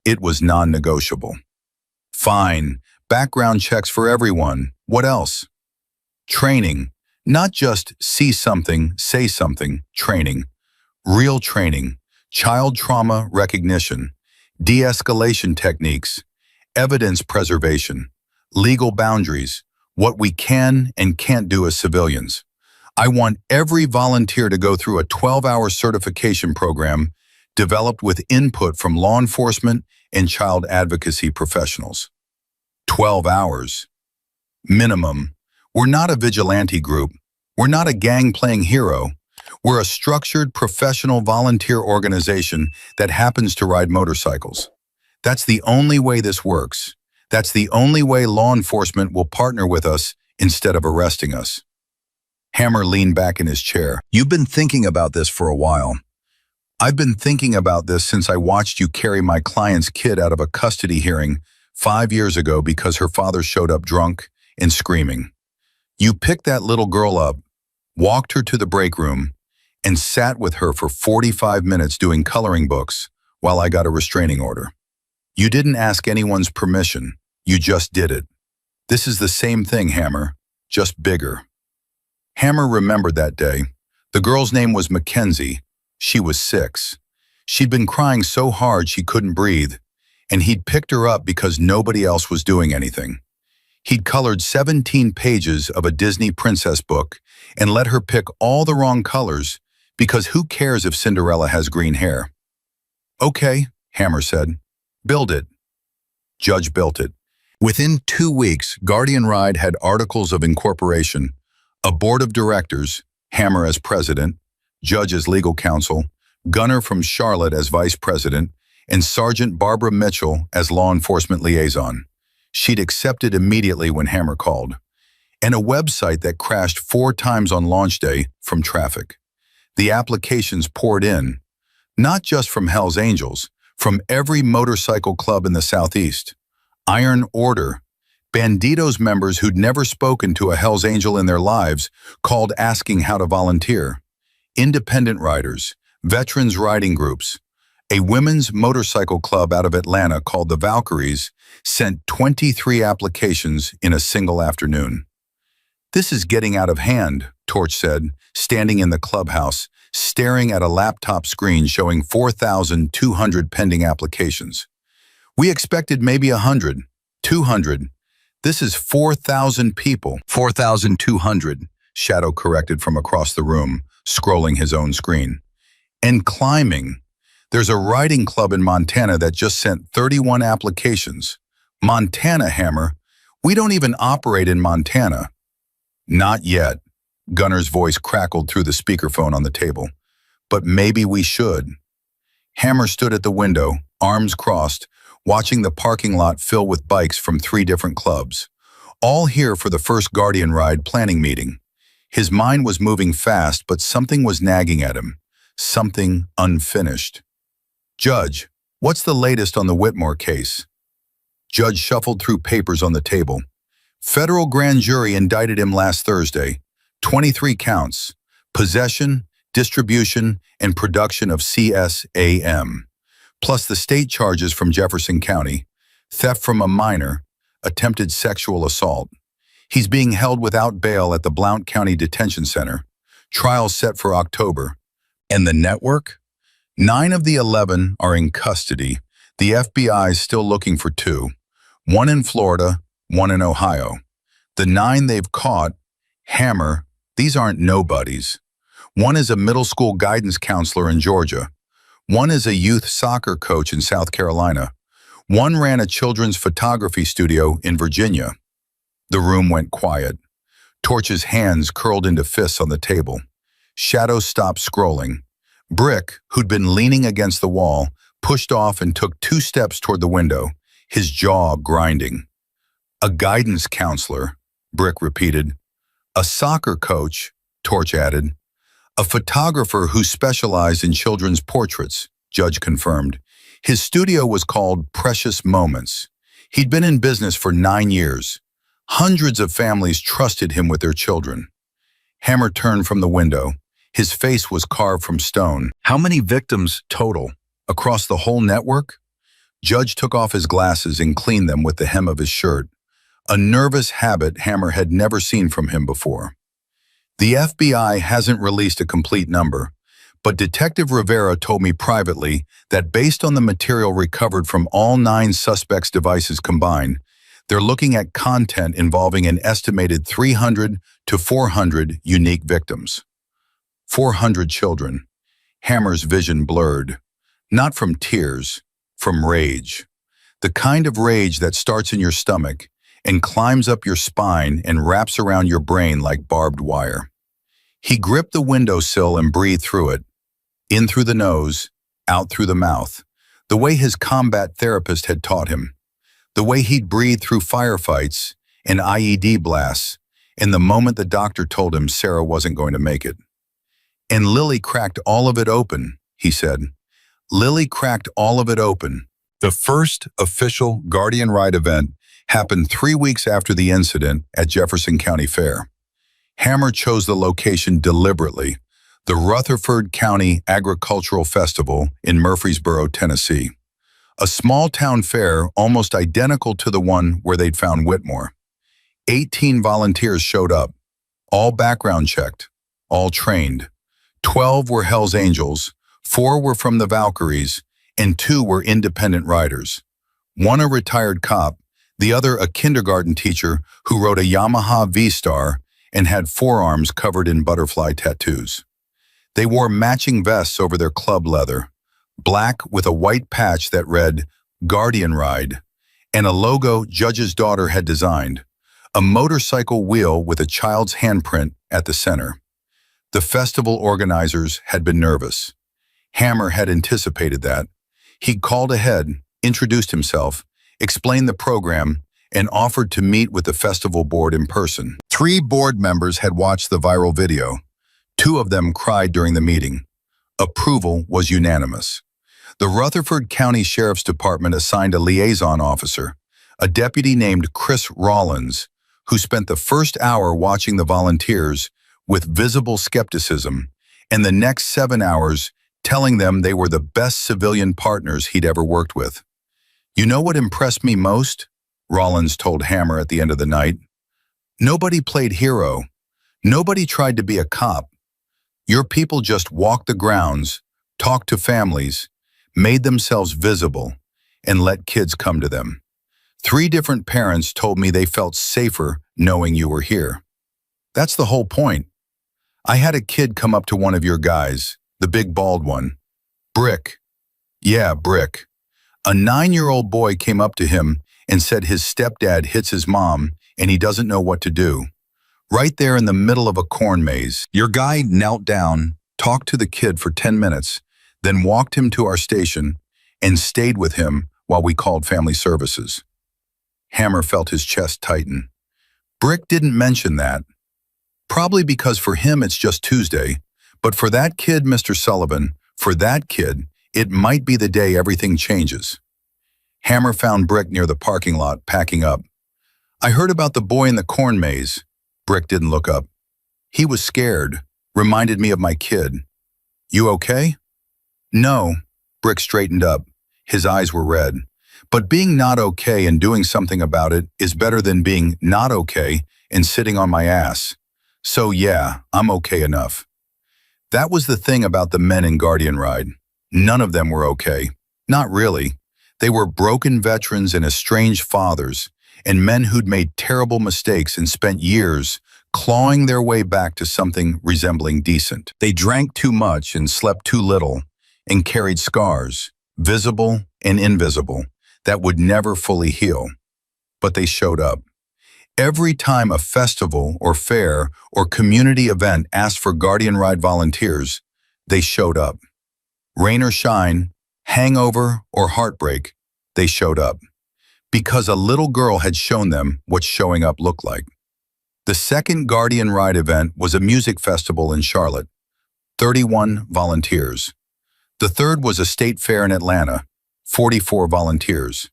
it was non-negotiable. "Fine, background checks for everyone. What else?" "Training. Not just see something, say something, training. Real training, child trauma recognition, de-escalation techniques, evidence preservation, legal boundaries, what we can and can't do as civilians. I want every volunteer to go through a 12-hour certification program developed with input from law enforcement and child advocacy professionals." 12 hours. Minimum. We're not a vigilante group. We're not a gang-playing hero. We're a structured, professional volunteer organization that happens to ride motorcycles. That's the only way this works. That's the only way law enforcement will partner with us instead of arresting us. Hammer leaned back in his chair. You've been thinking about this for a while. I've been thinking about this since I watched you carry my client's kid out of a custody hearing 5 years ago because her father showed up drunk and screaming. You picked that little girl up, walked her to the break room, and sat with her for 45 minutes doing coloring books while I got a restraining order. You didn't ask anyone's permission. You just did it. This is the same thing, Hammer, just bigger. Hammer remembered that day. The girl's name was Mackenzie. She was 6. She'd been crying so hard she couldn't breathe, and he'd picked her up because nobody else was doing anything. He'd colored 17 pages of a Disney princess book and let her pick all the wrong colors because who cares if Cinderella has green hair? Okay, Hammer said. Build it. Judge built it. Within 2 weeks, Guardian Ride had articles of incorporation, a board of directors, Hammer as president, Judge as legal counsel, Gunner from Charlotte as vice president, and Sergeant Barbara Mitchell as law enforcement liaison. She'd accepted immediately when Hammer called. And a website that crashed 4 times on launch day from traffic. The applications poured in, not just from Hell's Angels, from every motorcycle club in the Southeast. Iron Order, Banditos members who'd never spoken to a Hell's Angel in their lives, called asking how to volunteer. Independent riders, veterans riding groups. A women's motorcycle club out of Atlanta called the Valkyries sent 23 applications in a single afternoon. This is getting out of hand, Torch said, standing in the clubhouse, staring at a laptop screen showing 4,200 pending applications. We expected maybe 100, 200. This is 4,000 people. 4,200, Shadow corrected from across the room, scrolling his own screen. And climbing. There's a riding club in Montana that just sent 31 applications. Montana, Hammer. We don't even operate in Montana. Not yet. Gunner's voice crackled through the speakerphone on the table. But maybe we should. Hammer stood at the window, arms crossed, watching the parking lot fill with bikes from 3 different clubs. All here for the first Guardian Ride planning meeting. His mind was moving fast, but something was nagging at him. Something unfinished. Judge, what's the latest on the Whitmore case? Judge shuffled through papers on the table. Federal grand jury indicted him last Thursday. 23 counts. Possession, distribution, and production of CSAM. Plus the state charges from Jefferson County. Theft from a minor. Attempted sexual assault. He's being held without bail at the Blount County Detention Center. Trial set for October. And the network? 9 of the 11 are in custody. The FBI is still looking for 2. 1 in Florida, 1 in Ohio. The 9 they've caught, Hammer, these aren't nobodies. 1 is a middle school guidance counselor in Georgia. 1 is a youth soccer coach in South Carolina. 1 ran a children's photography studio in Virginia. The room went quiet. Torch's hands curled into fists on the table. Shadow stopped scrolling. Brick, who'd been leaning against the wall, pushed off and took 2 steps toward the window, his jaw grinding. A guidance counselor, Brick repeated. A soccer coach, Torch added. A photographer who specialized in children's portraits, Judge confirmed. His studio was called Precious Moments. He'd been in business for 9 years. Hundreds of families trusted him with their children. Hammer turned from the window. His face was carved from stone. How many victims total? Across the whole network? Judge took off his glasses and cleaned them with the hem of his shirt. A nervous habit Hammer had never seen from him before. The FBI hasn't released a complete number, but Detective Rivera told me privately that based on the material recovered from all 9 suspects' devices combined, they're looking at content involving an estimated 300 to 400 unique victims. 400 children. Hammer's vision blurred. Not from tears, from rage. The kind of rage that starts in your stomach and climbs up your spine and wraps around your brain like barbed wire. He gripped the windowsill and breathed through it, in through the nose, out through the mouth, the way his combat therapist had taught him, the way he'd breathe through firefights and IED blasts, and the moment the doctor told him Sarah wasn't going to make it. And Lily cracked all of it open, he said. Lily cracked all of it open. The first official Guardian Ride event happened 3 weeks after the incident at Jefferson County Fair. Hammer chose the location deliberately, the Rutherford County Agricultural Festival in Murfreesboro, Tennessee. A small-town fair almost identical to the one where they'd found Whitmore. 18 volunteers showed up, all background checked, all trained. 12 were Hell's Angels, 4 were from the Valkyries, and 2 were independent riders. One a retired cop, the other a kindergarten teacher who rode a Yamaha V-Star and had forearms covered in butterfly tattoos. They wore matching vests over their club leather, black with a white patch that read Guardian Ride, and a logo Judge's daughter had designed, a motorcycle wheel with a child's handprint at the center. The festival organizers had been nervous. Hammer had anticipated that. He'd called ahead, introduced himself, explained the program, and offered to meet with the festival board in person. 3 board members had watched the viral video. 2 of them cried during the meeting. Approval was unanimous. The Rutherford County Sheriff's Department assigned a liaison officer, a deputy named Chris Rollins, who spent the first hour watching the volunteers with visible skepticism, and the next 7 hours telling them they were the best civilian partners he'd ever worked with. "You know what impressed me most?" Rollins told Hammer at the end of the night. "Nobody played hero. Nobody tried to be a cop. Your people just walked the grounds, talked to families, made themselves visible, and let kids come to them. 3 different parents told me they felt safer knowing you were here. That's the whole point. I had a kid come up to one of your guys, the big bald one. Brick. Yeah, Brick. A 9-year-old boy came up to him and said his stepdad hits his mom and he doesn't know what to do. Right there in the middle of a corn maze. Your guy knelt down, talked to the kid for 10 minutes, then walked him to our station and stayed with him while we called family services." Hammer felt his chest tighten. Brick didn't mention that. Probably because for him it's just Tuesday, but for that kid, Mr. Sullivan, for that kid, it might be the day everything changes. Hammer found Brick near the parking lot, packing up. "I heard about the boy in the corn maze." Brick didn't look up. "He was scared, reminded me of my kid. You okay?" "No." Brick straightened up. His eyes were red. "But being not okay and doing something about it is better than being not okay and sitting on my ass. So yeah, I'm okay enough." That was the thing about the men in Guardian Ride. None of them were okay. Not really. They were broken veterans and estranged fathers, and men who'd made terrible mistakes and spent years clawing their way back to something resembling decent. They drank too much and slept too little, and carried scars, visible and invisible, that would never fully heal. But they showed up. Every time a festival or fair or community event asked for Guardian Ride volunteers, they showed up. Rain or shine, hangover or heartbreak, they showed up. Because a little girl had shown them what showing up looked like. The second Guardian Ride event was a music festival in Charlotte. 31 volunteers. The third was a state fair in Atlanta. 44 volunteers.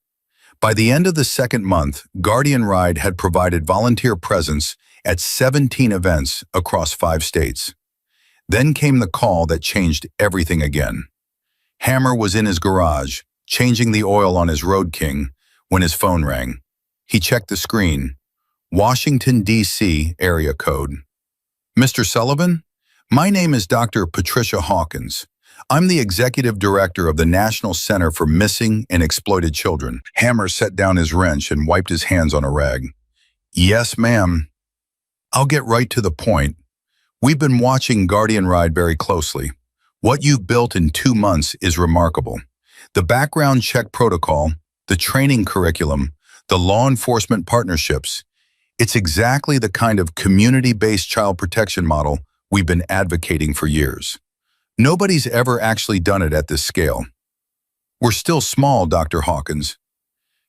By the end of the second month, Guardian Ride had provided volunteer presence at 17 events across 5 states. Then came the call that changed everything again. Hammer was in his garage, changing the oil on his Road King, when his phone rang. He checked the screen. Washington, D.C. area code. "Mr. Sullivan? My name is Dr. Patricia Hawkins. I'm the executive director of the National Center for Missing and Exploited Children." Hammer set down his wrench and wiped his hands on a rag. "Yes, ma'am. I'll get right to the point. We've been watching Guardian Ride very closely. What you've built in 2 months is remarkable. The background check protocol, the training curriculum, the law enforcement partnerships. It's exactly the kind of community-based child protection model we've been advocating for years. Nobody's ever actually done it at this scale. We're still small, Dr. Hawkins.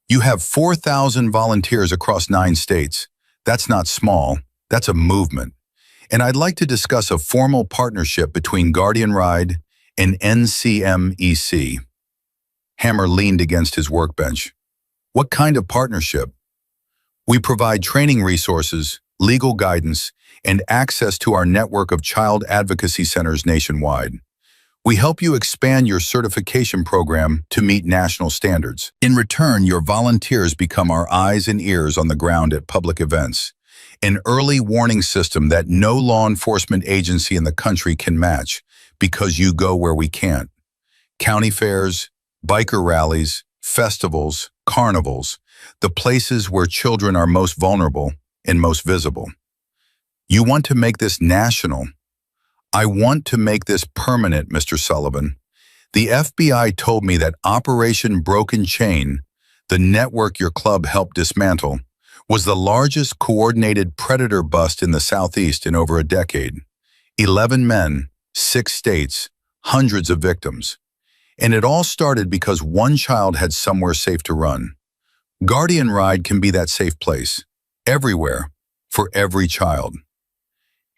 You have 4,000 volunteers across 9 states. That's not small, that's a movement. And I'd like to discuss a formal partnership between Guardian Ride and NCMEC. Hammer leaned against his workbench. What kind of partnership? We provide training resources, legal guidance, and access to our network of child advocacy centers nationwide. We help you expand your certification program to meet national standards. In return, your volunteers become our eyes and ears on the ground at public events, an early warning system that no law enforcement agency in the country can match because you go where we can't. County fairs, biker rallies, festivals, carnivals, the places where children are most vulnerable and most visible. You want to make this national. I want to make this permanent, Mr. Sullivan. The FBI told me that Operation Broken Chain, the network your club helped dismantle, was the largest coordinated predator bust in the Southeast in over a decade. 11 men, 6 states, hundreds of victims. And it all started because one child had somewhere safe to run. Guardian Ride can be that safe place, everywhere, for every child.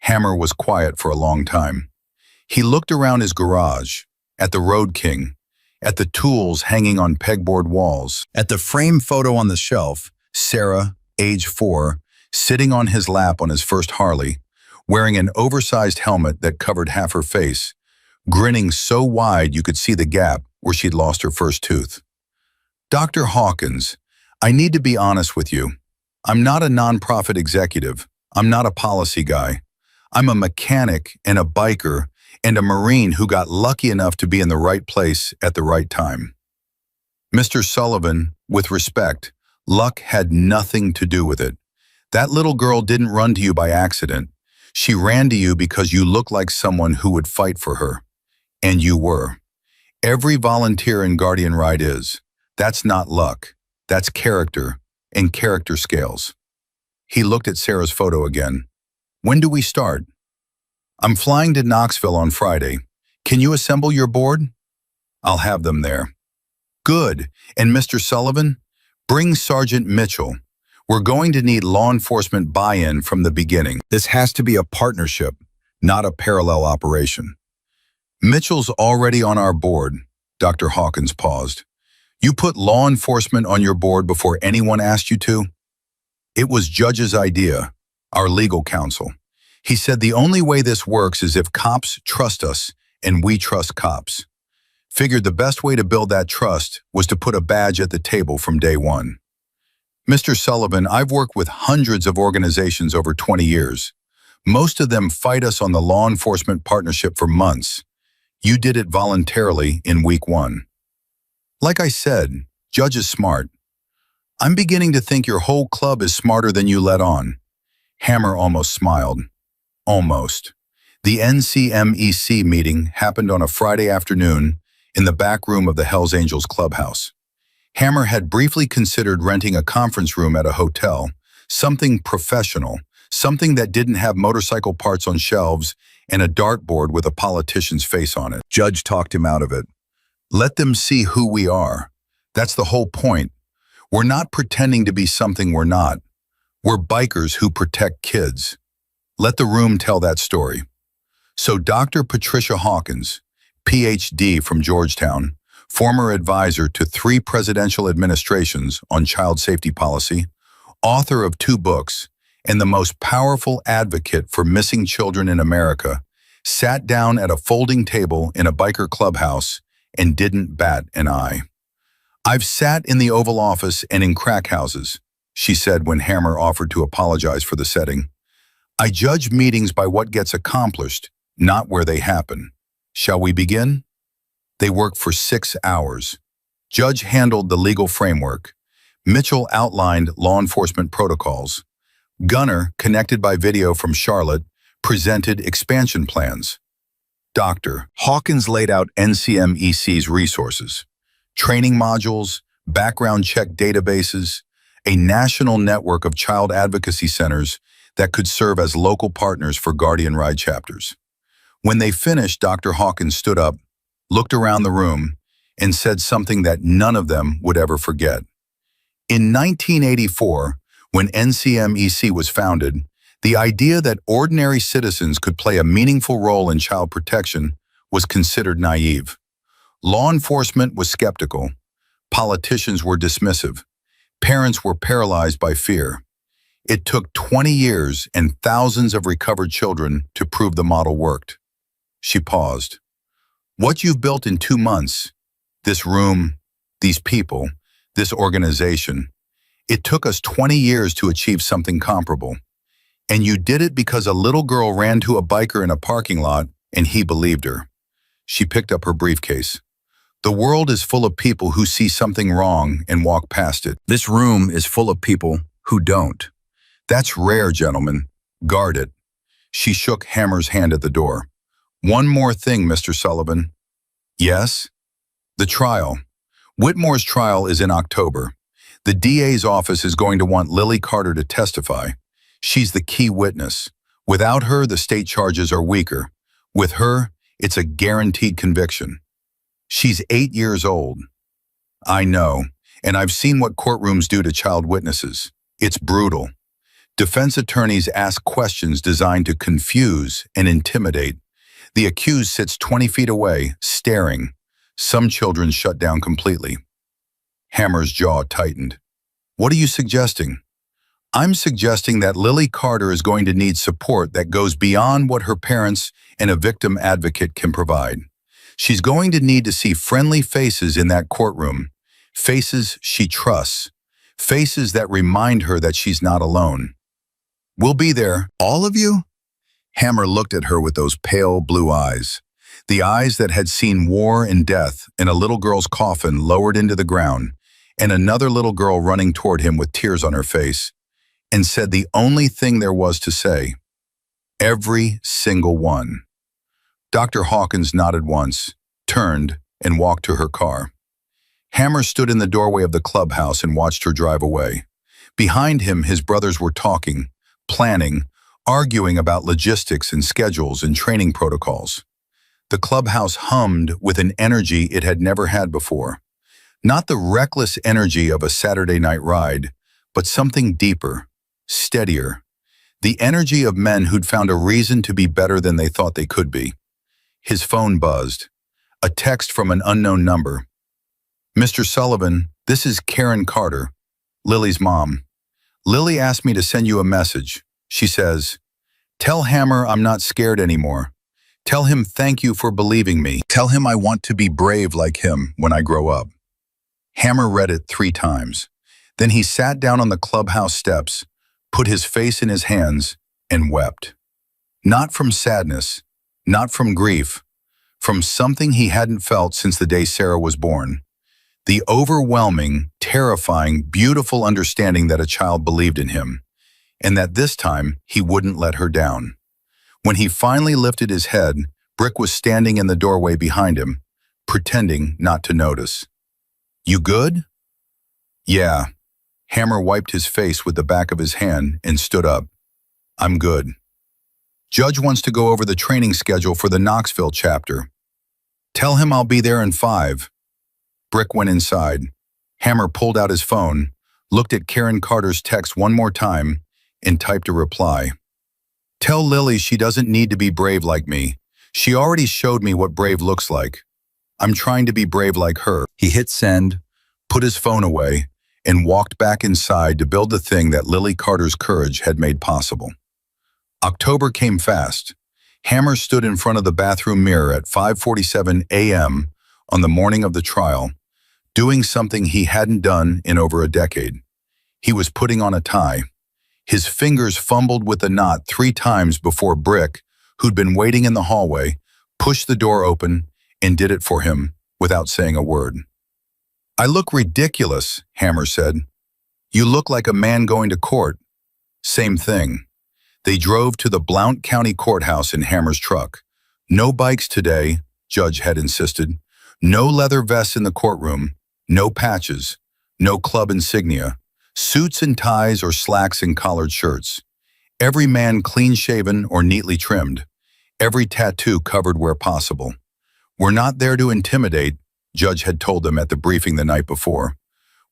Hammer was quiet for a long time. He looked around his garage, at the Road King, at the tools hanging on pegboard walls, at the frame photo on the shelf, Sarah, age 4, sitting on his lap on his first Harley, wearing an oversized helmet that covered half her face, grinning so wide you could see the gap where she'd lost her first tooth. Dr. Hawkins, I need to be honest with you. I'm not a nonprofit executive. I'm not a policy guy. I'm a mechanic and a biker and a Marine who got lucky enough to be in the right place at the right time. Mr. Sullivan, with respect, luck had nothing to do with it. That little girl didn't run to you by accident. She ran to you because you looked like someone who would fight for her. And you were. Every volunteer in Guardian Ride is. That's not luck. That's character, and character scales. He looked at Sarah's photo again. When do we start? I'm flying to Knoxville on Friday. Can you assemble your board? I'll have them there. Good. And Mr. Sullivan, bring Sergeant Mitchell. We're going to need law enforcement buy-in from the beginning. This has to be a partnership, not a parallel operation. Mitchell's already on our board, Dr. Hawkins paused. You put law enforcement on your board before anyone asked you to? It was Judge's idea, our legal counsel. He said the only way this works is if cops trust us and we trust cops. Figured the best way to build that trust was to put a badge at the table from day one. Mr. Sullivan, I've worked with hundreds of organizations over 20 years. Most of them fight us on the law enforcement partnership for months. You did it voluntarily in week 1. Like I said, Judge is smart. I'm beginning to think your whole club is smarter than you let on. Hammer almost smiled. Almost. The NCMEC meeting happened on a Friday afternoon in the back room of the Hells Angels clubhouse. Hammer had briefly considered renting a conference room at a hotel, something professional, something that didn't have motorcycle parts on shelves and a dartboard with a politician's face on it. Judge talked him out of it. Let them see who we are. That's the whole point. We're not pretending to be something we're not. We're bikers who protect kids. Let the room tell that story. So Dr. Patricia Hawkins, PhD from Georgetown, former advisor to 3 presidential administrations on child safety policy, author of 2 books, and the most powerful advocate for missing children in America, sat down at a folding table in a biker clubhouse and didn't bat an eye. I've sat in the Oval Office and in crack houses, she said when Hammer offered to apologize for the setting. I judge meetings by what gets accomplished, not where they happen. Shall we begin? They worked for 6 hours. Judge handled the legal framework. Mitchell outlined law enforcement protocols. Gunner, connected by video from Charlotte, presented expansion plans. Dr. Hawkins laid out NCMEC's resources, training modules, background check databases, a national network of child advocacy centers that could serve as local partners for Guardian Ride chapters. When they finished, Dr. Hawkins stood up, looked around the room, and said something that none of them would ever forget. In 1984, when NCMEC was founded, the idea that ordinary citizens could play a meaningful role in child protection was considered naive. Law enforcement was skeptical. Politicians were dismissive. Parents were paralyzed by fear. It took 20 years and thousands of recovered children to prove the model worked. She paused. What you've built in 2 months, this room, these people, this organization, it took us 20 years to achieve something comparable. And you did it because a little girl ran to a biker in a parking lot and he believed her. She picked up her briefcase. The world is full of people who see something wrong and walk past it. This room is full of people who don't. That's rare, gentlemen. Guard it. She shook Hammer's hand at the door. One more thing, Mr. Sullivan. Yes? The trial. Whitmore's trial is in October. The DA's office is going to want Lily Carter to testify. She's the key witness. Without her, the state charges are weaker. With her, it's a guaranteed conviction. She's 8 years old. I know, and I've seen what courtrooms do to child witnesses. It's brutal. Defense attorneys ask questions designed to confuse and intimidate. The accused sits 20 feet away, staring. Some children shut down completely. Hammer's jaw tightened. What are you suggesting? I'm suggesting that Lily Carter is going to need support that goes beyond what her parents and a victim advocate can provide. She's going to need to see friendly faces in that courtroom, faces she trusts, faces that remind her that she's not alone. We'll be there. All of you? Hammer looked at her with those pale blue eyes, the eyes that had seen war and death in a little girl's coffin lowered into the ground, and another little girl running toward him with tears on her face, and said the only thing there was to say. Every single one. Dr. Hawkins nodded once, turned, and walked to her car. Hammer stood in the doorway of the clubhouse and watched her drive away. Behind him, his brothers were talking, planning, arguing about logistics and schedules and training protocols. The clubhouse hummed with an energy it had never had before. Not the reckless energy of a Saturday night ride, but something deeper, steadier. The energy of men who'd found a reason to be better than they thought they could be. His phone buzzed. A text from an unknown number. Mr. Sullivan, this is Karen Carter, Lily's mom. Lily asked me to send you a message. She says, tell Hammer I'm not scared anymore. Tell him thank you for believing me. Tell him I want to be brave like him when I grow up. Hammer read it 3 times. Then he sat down on the clubhouse steps, put his face in his hands, and wept. Not from sadness, not from grief, from something he hadn't felt since the day Sarah was born. The overwhelming, terrifying, beautiful understanding that a child believed in him, and that this time he wouldn't let her down. When he finally lifted his head, Brick was standing in the doorway behind him, pretending not to notice. You good? Yeah. Hammer wiped his face with the back of his hand and stood up. I'm good. Judge wants to go over the training schedule for the Knoxville chapter. Tell him I'll be there in 5. Brick went inside. Hammer pulled out his phone, looked at Karen Carter's text one more time, and typed a reply. Tell Lily she doesn't need to be brave like me. She already showed me what brave looks like. I'm trying to be brave like her. He hit send, put his phone away, and walked back inside to build the thing that Lily Carter's courage had made possible. October came fast. Hammer stood in front of the bathroom mirror at 5:47 a.m. on the morning of the trial, doing something he hadn't done in over a decade. He was putting on a tie. His fingers fumbled with the knot 3 times before Brick, who'd been waiting in the hallway, pushed the door open and did it for him without saying a word. I look ridiculous, Hammer said. You look like a man going to court. Same thing. They drove to the Blount County Courthouse in Hammer's truck. No bikes today, Judge had insisted. No leather vests in the courtroom. No patches. No club insignia. Suits and ties or slacks and collared shirts. Every man clean-shaven or neatly trimmed. Every tattoo covered where possible. "We're not there to intimidate," Judge had told them at the briefing the night before.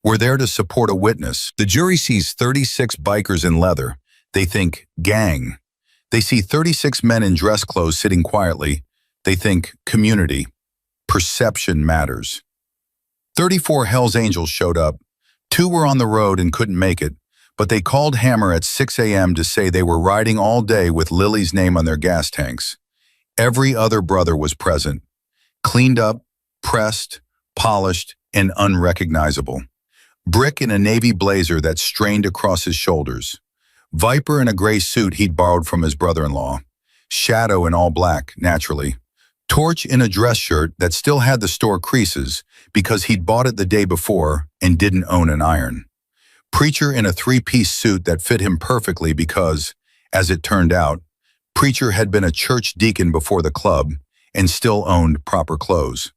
"We're there to support a witness." The jury sees 36 bikers in leather. They think, gang. They see 36 men in dress clothes sitting quietly. They think, community. Perception matters. 34 Hells Angels showed up. 2 were on the road and couldn't make it, but they called Hammer at 6 a.m. to say they were riding all day with Lily's name on their gas tanks. Every other brother was present. Cleaned up, pressed, polished, and unrecognizable. Brick in a navy blazer that strained across his shoulders. Viper in a gray suit he'd borrowed from his brother-in-law. Shadow in all black, naturally. Torch in a dress shirt that still had the store creases because he'd bought it the day before and didn't own an iron. Preacher in a 3-piece suit that fit him perfectly because, as it turned out, Preacher had been a church deacon before the club and still owned proper clothes.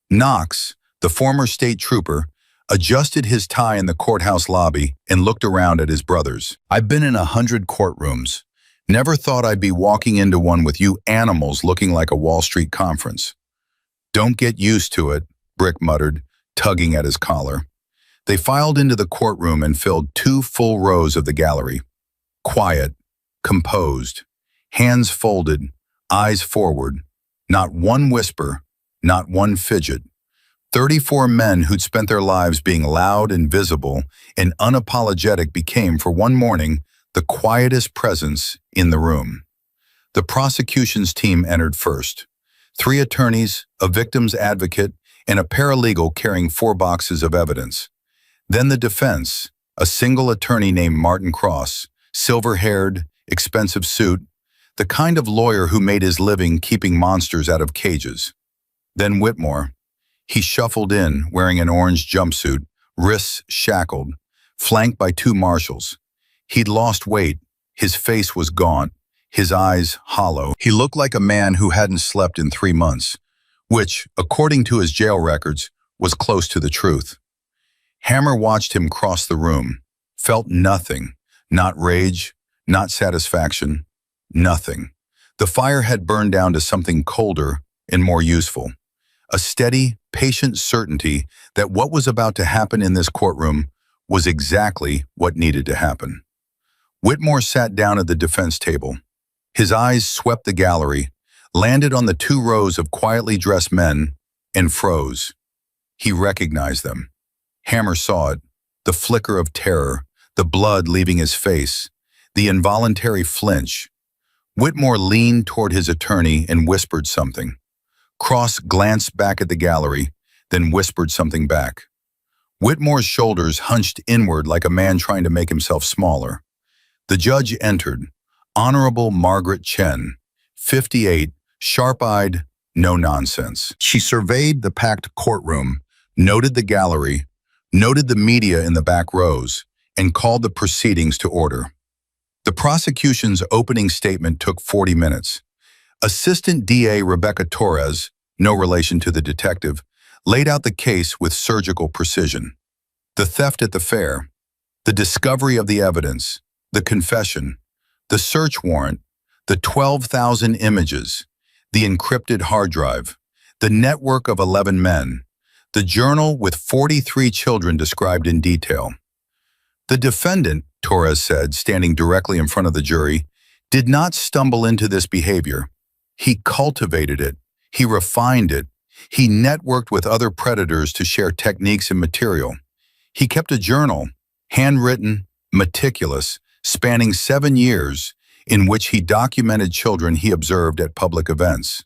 Knox, the former state trooper, adjusted his tie in the courthouse lobby and looked around at his brothers. "I've been in 100 courtrooms. Never thought I'd be walking into one with you animals looking like a Wall Street conference." "Don't get used to it," Brick muttered, tugging at his collar. They filed into the courtroom and filled 2 full rows of the gallery. Quiet, composed, hands folded, eyes forward, not one whisper, not one fidget. 34 men who'd spent their lives being loud and visible and unapologetic became, for one morning, the quietest presence in the room. The prosecution's team entered first. 3 attorneys, a victim's advocate, and a paralegal carrying 4 boxes of evidence. Then the defense, a single attorney named Martin Cross, silver-haired, expensive suit, the kind of lawyer who made his living keeping monsters out of cages. Then Whitmore. He shuffled in, wearing an orange jumpsuit, wrists shackled, flanked by 2 marshals. He'd lost weight, his face was gaunt, his eyes hollow. He looked like a man who hadn't slept in 3 months, which, according to his jail records, was close to the truth. Hammer watched him cross the room, felt nothing, not rage, not satisfaction, nothing. The fire had burned down to something colder and more useful. A steady, patient certainty that what was about to happen in this courtroom was exactly what needed to happen. Whitmore sat down at the defense table. His eyes swept the gallery, landed on the 2 rows of quietly dressed men, and froze. He recognized them. Hammer saw it, the flicker of terror, the blood leaving his face, the involuntary flinch. Whitmore leaned toward his attorney and whispered something. Cross glanced back at the gallery, then whispered something back. Whitmore's shoulders hunched inward like a man trying to make himself smaller. The judge entered, Honorable Margaret Chen, 58, sharp-eyed, no nonsense. She surveyed the packed courtroom, noted the gallery, noted the media in the back rows, and called the proceedings to order. The prosecution's opening statement took 40 minutes. Assistant DA Rebecca Torres, no relation to the detective, laid out the case with surgical precision. The theft at the fair, the discovery of the evidence, the confession, the search warrant, the 12,000 images, the encrypted hard drive, the network of 11 men, the journal with 43 children described in detail. The defendant, Torres said, standing directly in front of the jury, did not stumble into this behavior. He cultivated it. He refined it. He networked with other predators to share techniques and material. He kept a journal, handwritten, meticulous, spanning 7 years, in which he documented children he observed at public events,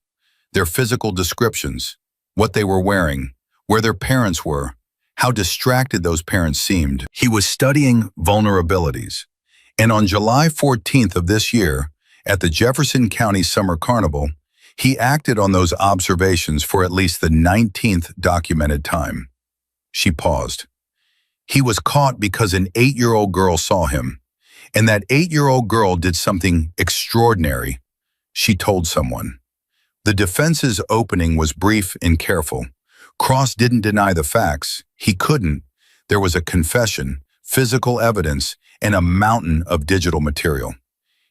their physical descriptions, what they were wearing, where their parents were, how distracted those parents seemed. He was studying vulnerabilities. And on July 14th of this year, at the Jefferson County Summer Carnival, he acted on those observations for at least the 19th documented time. She paused. He was caught because an 8-year-old girl saw him, and that 8-year-old girl did something extraordinary. She told someone. The defense's opening was brief and careful. Cross didn't deny the facts. He couldn't. There was a confession, physical evidence, and a mountain of digital material.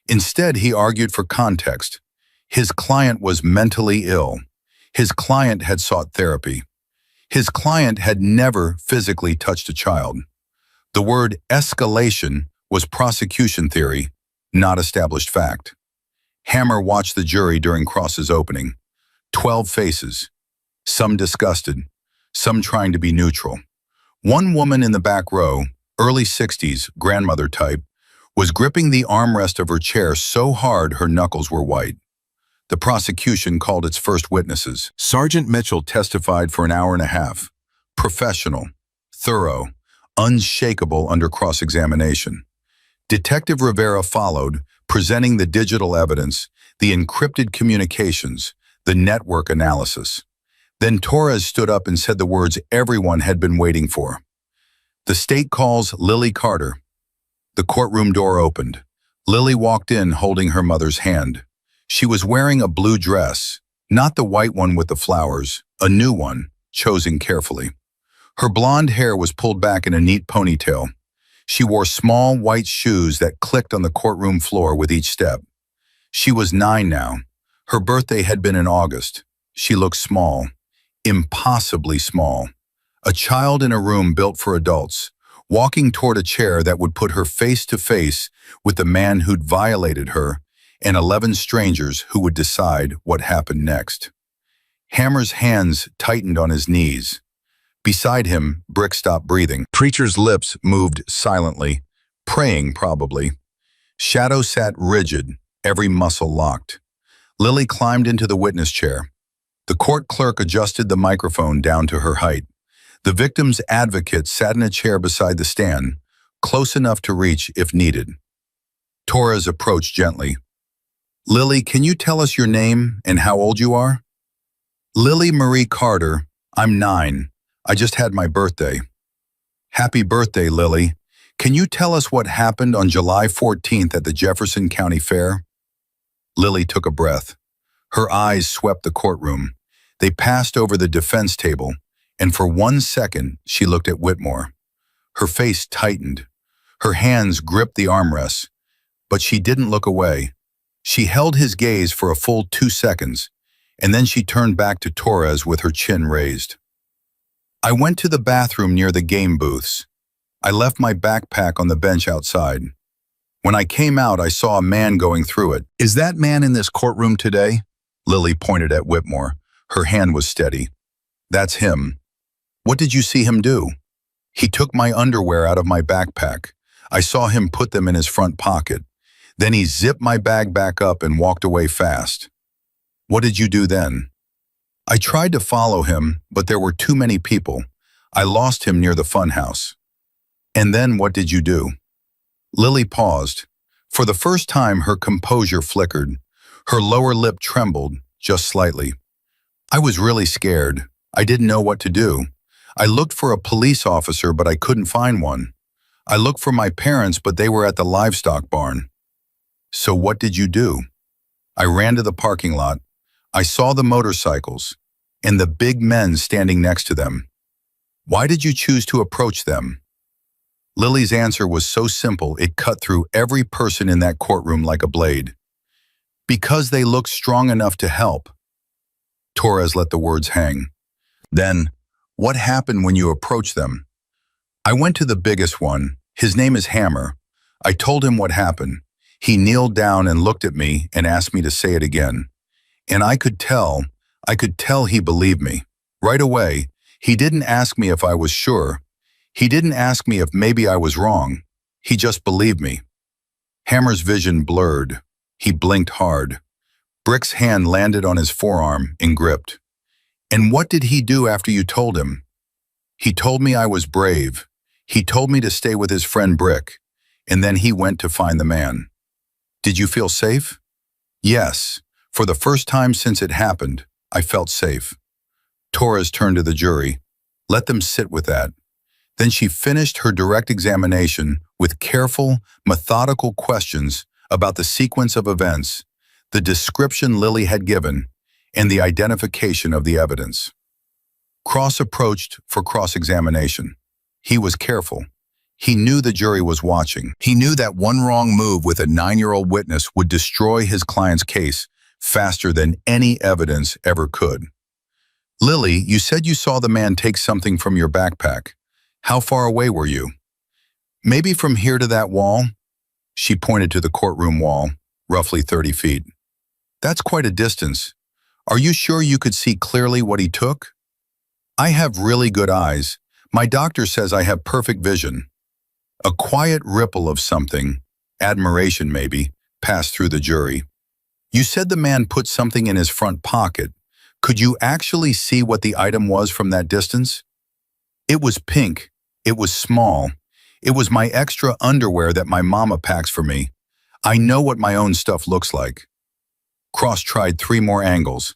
Instead, he argued for context. His client was mentally ill. His client had sought therapy. His client had never physically touched a child. The word escalation was prosecution theory, not established fact. Hammer watched the jury during Cross's opening. 12 faces, some disgusted, some trying to be neutral. One woman in the back row, early 60s, grandmother type, was gripping the armrest of her chair so hard her knuckles were white. The prosecution called its first witnesses. Sergeant Mitchell testified for an hour and a half. Professional, thorough, unshakable under cross-examination. Detective Rivera followed, presenting the digital evidence, the encrypted communications, the network analysis. Then Torres stood up and said the words everyone had been waiting for. The state calls Lily Carter. The courtroom door opened. Lily walked in holding her mother's hand. She was wearing a blue dress, not the white one with the flowers, a new one, chosen carefully. Her blonde hair was pulled back in a neat ponytail. She wore small white shoes that clicked on the courtroom floor with each step. She was 9 now. Her birthday had been in August. She looked small, impossibly small. A child in a room built for adults, walking toward a chair that would put her face to face with the man who'd violated her and 11 strangers who would decide what happened next. Hammer's hands tightened on his knees. Beside him, Brick stopped breathing. Preacher's lips moved silently, praying probably. Shadow sat rigid, every muscle locked. Lily climbed into the witness chair. The court clerk adjusted the microphone down to her height. The victim's advocate sat in a chair beside the stand, close enough to reach if needed. Torres approached gently. Lily, can you tell us your name and how old you are? Lily Marie Carter. I'm 9. I just had my birthday. Happy birthday, Lily. Can you tell us what happened on July 14th at the Jefferson County Fair? Lily took a breath. Her eyes swept the courtroom. They passed over the defense table, and for 1 second, she looked at Whitmore. Her face tightened. Her hands gripped the armrests, but she didn't look away. She held his gaze for a full 2 seconds, and then she turned back to Torres with her chin raised. I went to the bathroom near the game booths. I left my backpack on the bench outside. When I came out, I saw a man going through it. Is that man in this courtroom today? Lily pointed at Whitmore. Her hand was steady. That's him. What did you see him do? He took my underwear out of my backpack. I saw him put them in his front pocket. Then he zipped my bag back up and walked away fast. What did you do then? I tried to follow him, but there were too many people. I lost him near the funhouse. And then what did you do? Lily paused. For the first time, her composure flickered. Her lower lip trembled, just slightly. I was really scared. I didn't know what to do. I looked for a police officer, but I couldn't find one. I looked for my parents, but they were at the livestock barn. So what did you do? I ran to the parking lot. I saw the motorcycles and the big men standing next to them. Why did you choose to approach them? Lily's answer was so simple it cut through every person in that courtroom like a blade. Because they looked strong enough to help. Torres let the words hang. Then, what happened when you approached them? I went to the biggest one. His name is Hammer. I told him what happened. He kneeled down and looked at me and asked me to say it again. And I could tell he believed me. Right away, he didn't ask me if I was sure. He didn't ask me if maybe I was wrong. He just believed me. Hammer's vision blurred. He blinked hard. Brick's hand landed on his forearm and gripped. And what did he do after you told him? He told me I was brave. He told me to stay with his friend Brick. And then he went to find the man. Did you feel safe? Yes. For the first time since it happened, I felt safe. Torres turned to the jury. Let them sit with that. Then she finished her direct examination with careful, methodical questions about the sequence of events, the description Lily had given, and the identification of the evidence. Cross approached for cross-examination. He was careful. He knew the jury was watching. He knew that one wrong move with a 9-year-old witness would destroy his client's case faster than any evidence ever could. Lily, you said you saw the man take something from your backpack. How far away were you? Maybe from here to that wall? She pointed to the courtroom wall, roughly 30 feet. That's quite a distance. Are you sure you could see clearly what he took? I have really good eyes. My doctor says I have perfect vision. A quiet ripple of something, admiration maybe, passed through the jury. You said the man put something in his front pocket. Could you actually see what the item was from that distance? It was pink. It was small. It was my extra underwear that my mama packs for me. I know what my own stuff looks like. Cross tried 3 more angles.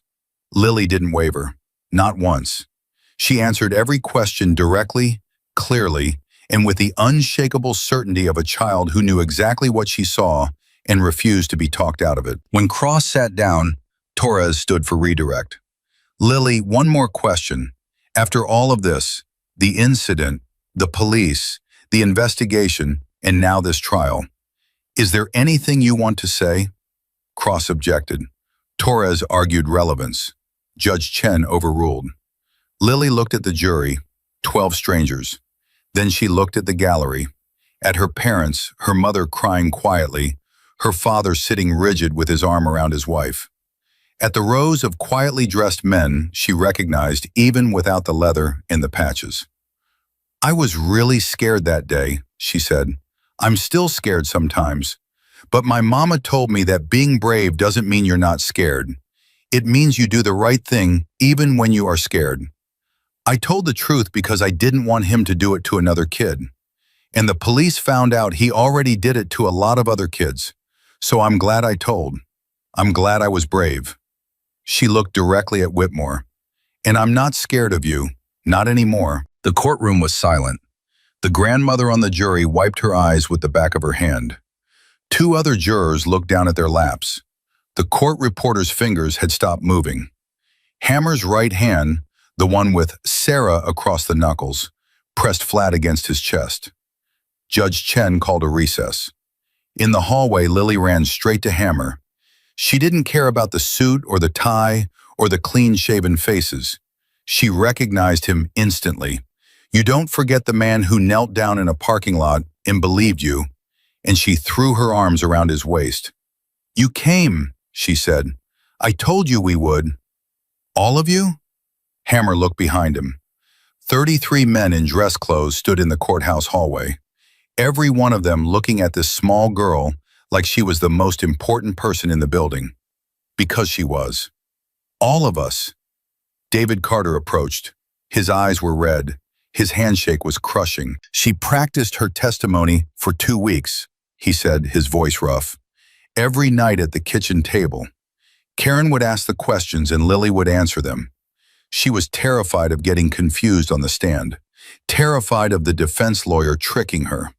Lily didn't waver. Not once. She answered every question directly, clearly, and with the unshakable certainty of a child who knew exactly what she saw and refused to be talked out of it. When Cross sat down, Torres stood for redirect. Lily, one more question. After all of this, the incident, the police, the investigation, and now this trial, is there anything you want to say? Cross objected. Torres argued relevance. Judge Chen overruled. Lily looked at the jury, 12 strangers. Then she looked at the gallery, at her parents, her mother crying quietly, her father sitting rigid with his arm around his wife. At the rows of quietly dressed men she recognized even without the leather and the patches. I was really scared that day, she said. I'm still scared sometimes. But my mama told me that being brave doesn't mean you're not scared. It means you do the right thing even when you are scared. I told the truth because I didn't want him to do it to another kid. And the police found out he already did it to a lot of other kids. So I'm glad I told. I'm glad I was brave. She looked directly at Whitmore. And I'm not scared of you, not anymore. The courtroom was silent. The grandmother on the jury wiped her eyes with the back of her hand. 2 other jurors looked down at their laps. The court reporter's fingers had stopped moving. Hammer's right hand, the one with Sarah across the knuckles, pressed flat against his chest. Judge Chen called a recess. In the hallway, Lily ran straight to Hammer. She didn't care about the suit or the tie or the clean-shaven faces. She recognized him instantly. You don't forget the man who knelt down in a parking lot and believed you. And she threw her arms around his waist. You came, she said. I told you we would. All of you? Hammer looked behind him. 33 men in dress clothes stood in the courthouse hallway. Every one of them looking at this small girl like she was the most important person in the building. Because she was. All of us. David Carter approached. His eyes were red. His handshake was crushing. She practiced her testimony for 2 weeks, he said, his voice rough. Every night at the kitchen table. Karen would ask the questions and Lily would answer them. She was terrified of getting confused on the stand, terrified of the defense lawyer tricking her.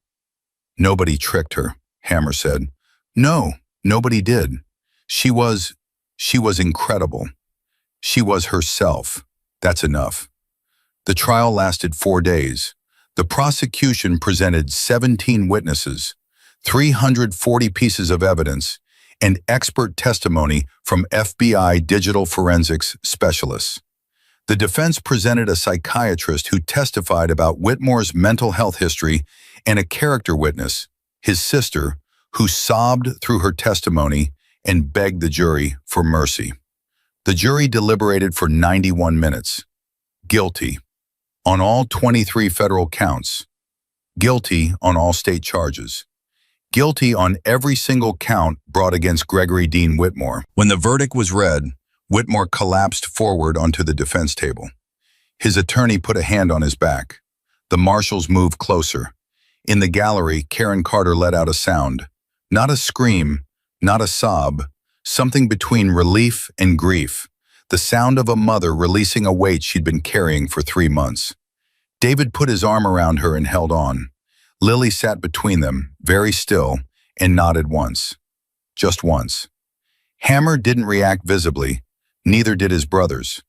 Nobody tricked her, Hammer said. No, nobody did. She was incredible. She was herself. That's enough. The trial lasted 4 days. The prosecution presented 17 witnesses, 340 pieces of evidence, and expert testimony from FBI digital forensics specialists. The defense presented a psychiatrist who testified about Whitmore's mental health history and a character witness, his sister, who sobbed through her testimony and begged the jury for mercy. The jury deliberated for 91 minutes. Guilty on all 23 federal counts. Guilty on all state charges. Guilty on every single count brought against Gregory Dean Whitmore. When the verdict was read, Whitmore collapsed forward onto the defense table. His attorney put a hand on his back. The marshals moved closer. In the gallery, Karen Carter let out a sound. Not a scream, not a sob, something between relief and grief. The sound of a mother releasing a weight she'd been carrying for 3 months. David put his arm around her and held on. Lily sat between them, very still, and nodded once. Just once. Hammer didn't react visibly. Neither did his brothers.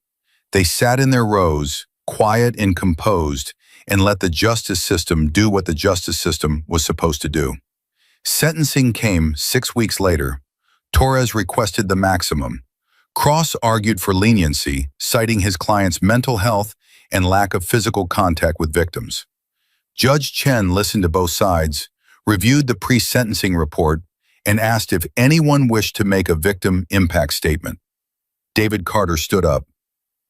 They sat in their rows, quiet and composed, and let the justice system do what the justice system was supposed to do. Sentencing came 6 weeks later. Torres requested the maximum. Cross argued for leniency, citing his client's mental health and lack of physical contact with victims. Judge Chen listened to both sides, reviewed the pre-sentencing report, and asked if anyone wished to make a victim impact statement. David Carter stood up.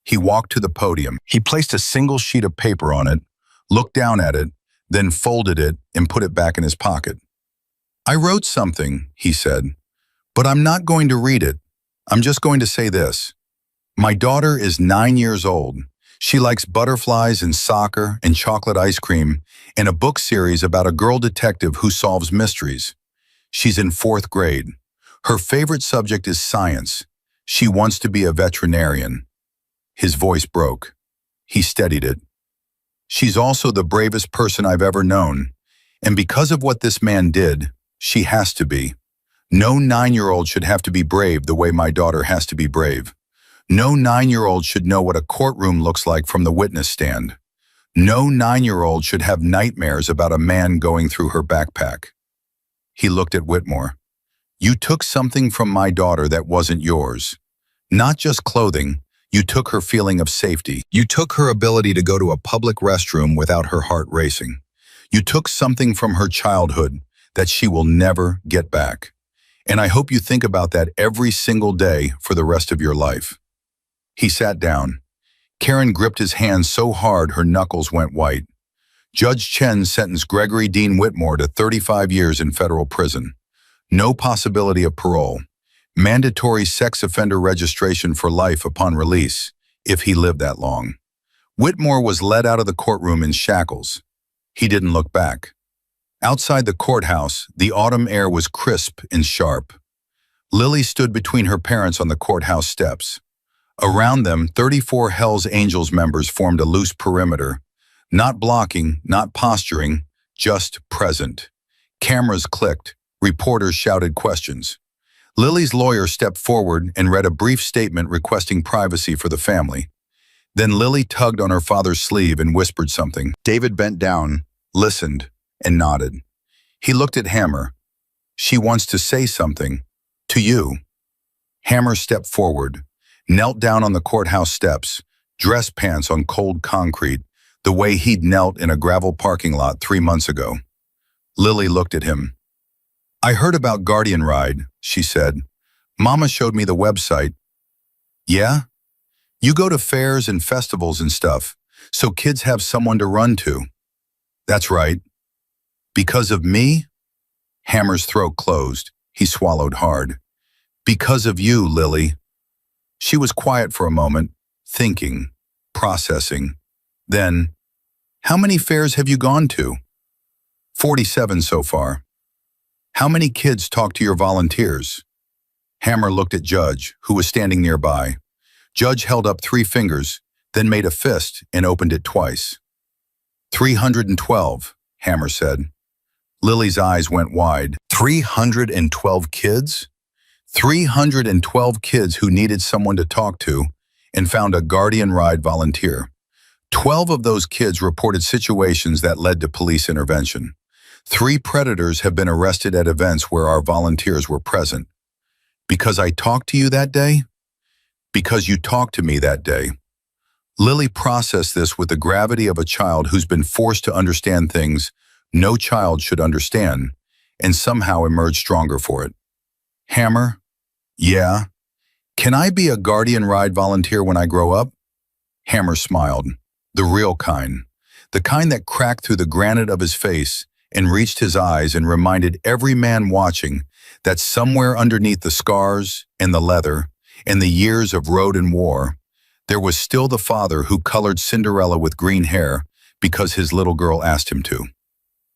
He walked to the podium. He placed a single sheet of paper on it, looked down at it, then folded it and put it back in his pocket. "I wrote something," he said, "but I'm not going to read it. I'm just going to say this. My daughter is 9 years old. She likes butterflies and soccer and chocolate ice cream and a book series about a girl detective who solves mysteries. She's in 4th grade. Her favorite subject is science. She wants to be a veterinarian." His voice broke. He steadied it. "She's also the bravest person I've ever known, and because of what this man did, she has to be. No 9-year-old should have to be brave the way my daughter has to be brave. No 9-year-old should know what a courtroom looks like from the witness stand. No 9-year-old should have nightmares about a man going through her backpack." He looked at Whitmore. "You took something from my daughter that wasn't yours. Not just clothing, you took her feeling of safety. You took her ability to go to a public restroom without her heart racing. You took something from her childhood that she will never get back. And I hope you think about that every single day for the rest of your life." He sat down. Karen gripped his hand so hard her knuckles went white. Judge Chen sentenced Gregory Dean Whitmore to 35 years in federal prison. No possibility of parole. Mandatory sex offender registration for life upon release, if he lived that long. Whitmore was led out of the courtroom in shackles. He didn't look back. Outside the courthouse, the autumn air was crisp and sharp. Lily stood between her parents on the courthouse steps. Around them, 34 Hells Angels members formed a loose perimeter, not blocking, not posturing, just present. Cameras clicked. Reporters shouted questions. Lily's lawyer stepped forward and read a brief statement requesting privacy for the family. Then Lily tugged on her father's sleeve and whispered something. David bent down, listened, and nodded. He looked at Hammer. "She wants to say something. To you." Hammer stepped forward, knelt down on the courthouse steps, dress pants on cold concrete, the way he'd knelt in a gravel parking lot 3 months ago. Lily looked at him. "I heard about Guardian Ride," she said. "Mama showed me the website." "Yeah? You go to fairs and festivals and stuff, so kids have someone to run to." "That's right." "Because of me?" Hammer's throat closed. He swallowed hard. "Because of you, Lily." She was quiet for a moment, thinking, processing. Then, "How many fairs have you gone to?" 47 so far." "How many kids talk to your volunteers?" Hammer looked at Judge, who was standing nearby. Judge held up 3 fingers, then made a fist and opened it twice. 312, Hammer said. Lily's eyes went wide. 312 kids? 312 kids who needed someone to talk to and found a Guardian Ride volunteer. 12 of those kids reported situations that led to police intervention. 3 predators have been arrested at events where our volunteers were present. Because I talked to you that day? Because you talked to me that day. Lily processed this with the gravity of a child who's been forced to understand things no child should understand, and somehow emerged stronger for it. Hammer? Yeah. Can I be a Guardian Ride volunteer when I grow up? Hammer smiled. The real kind. The kind that cracked through the granite of his face and reached his eyes and reminded every man watching that somewhere underneath the scars and the leather and the years of road and war, there was still the father who colored Cinderella with green hair because his little girl asked him to.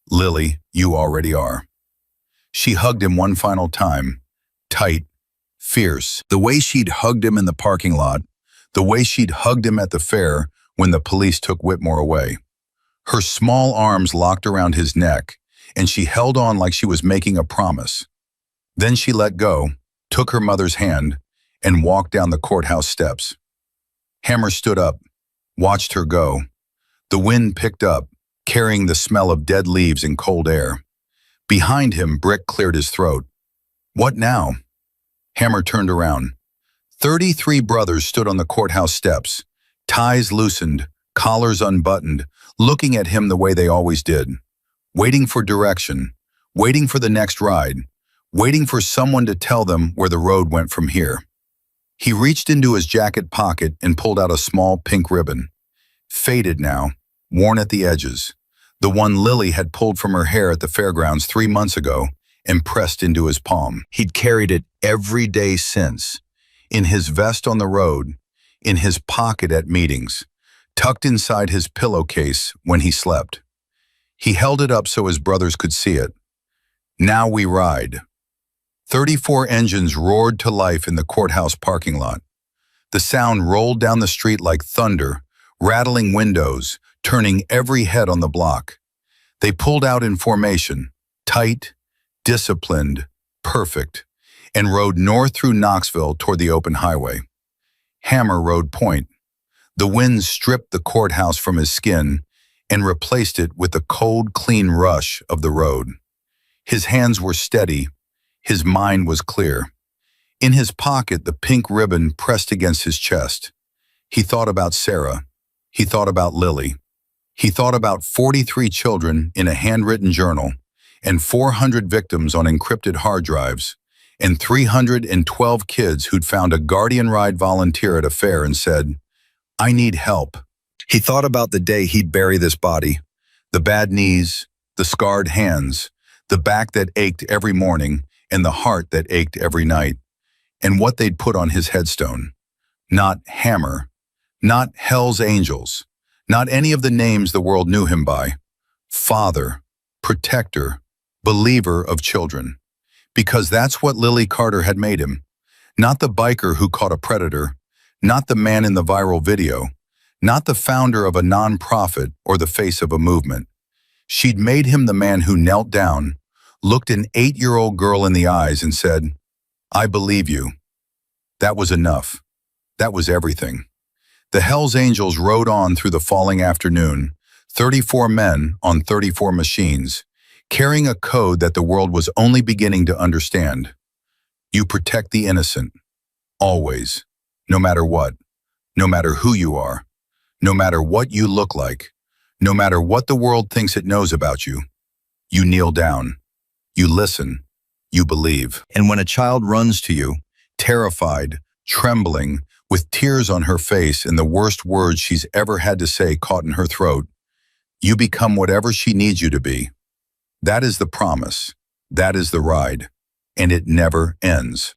Lily, you already are. She hugged him one final time, tight, fierce, the way she'd hugged him in the parking lot, the way she'd hugged him at the fair when the police took Whitmore away. Her small arms locked around his neck, and she held on like she was making a promise. Then she let go, took her mother's hand, and walked down the courthouse steps. Hammer stood up, watched her go. The wind picked up, carrying the smell of dead leaves and cold air. Behind him, Brick cleared his throat. What now? Hammer turned around. 33 brothers stood on the courthouse steps, ties loosened, collars unbuttoned, looking at him the way they always did, waiting for direction, waiting for the next ride, waiting for someone to tell them where the road went from here. He reached into his jacket pocket and pulled out a small pink ribbon. Faded now, worn at the edges, the one Lily had pulled from her hair at the fairgrounds 3 months ago and pressed into his palm. He'd carried it every day since, in his vest on the road, in his pocket at meetings, tucked inside his pillowcase when he slept. He held it up so his brothers could see it. Now we ride. 34 engines roared to life in the courthouse parking lot. The sound rolled down the street like thunder, rattling windows, turning every head on the block. They pulled out in formation, tight, disciplined, perfect, and rode north through Knoxville toward the open highway. Hammer rode point. The wind stripped the courthouse from his skin and replaced it with the cold, clean rush of the road. His hands were steady. His mind was clear. In his pocket, the pink ribbon pressed against his chest. He thought about Sarah. He thought about Lily. He thought about 43 children in a handwritten journal and 400 victims on encrypted hard drives and 312 kids who'd found a Guardian Ride volunteer at a fair and said, "I need help." He thought about the day he'd bury this body, the bad knees, the scarred hands, the back that ached every morning, and the heart that ached every night, and what they'd put on his headstone. Not Hammer, not Hell's Angels, not any of the names the world knew him by. Father, protector, believer of children. Because that's what Lily Carter had made him. Not the biker who caught a predator, not the man in the viral video, not the founder of a nonprofit or the face of a movement. She'd made him the man who knelt down, looked an 8-year-old girl in the eyes and said, "I believe you." That was enough. That was everything. The Hells Angels rode on through the falling afternoon, 34 men on 34 machines, carrying a code that the world was only beginning to understand. You protect the innocent, always, no matter what, no matter who you are, no matter what you look like, no matter what the world thinks it knows about you. You kneel down, you listen, you believe. And when a child runs to you, terrified, trembling, with tears on her face and the worst words she's ever had to say caught in her throat, you become whatever she needs you to be. That is the promise. That is the ride. And it never ends.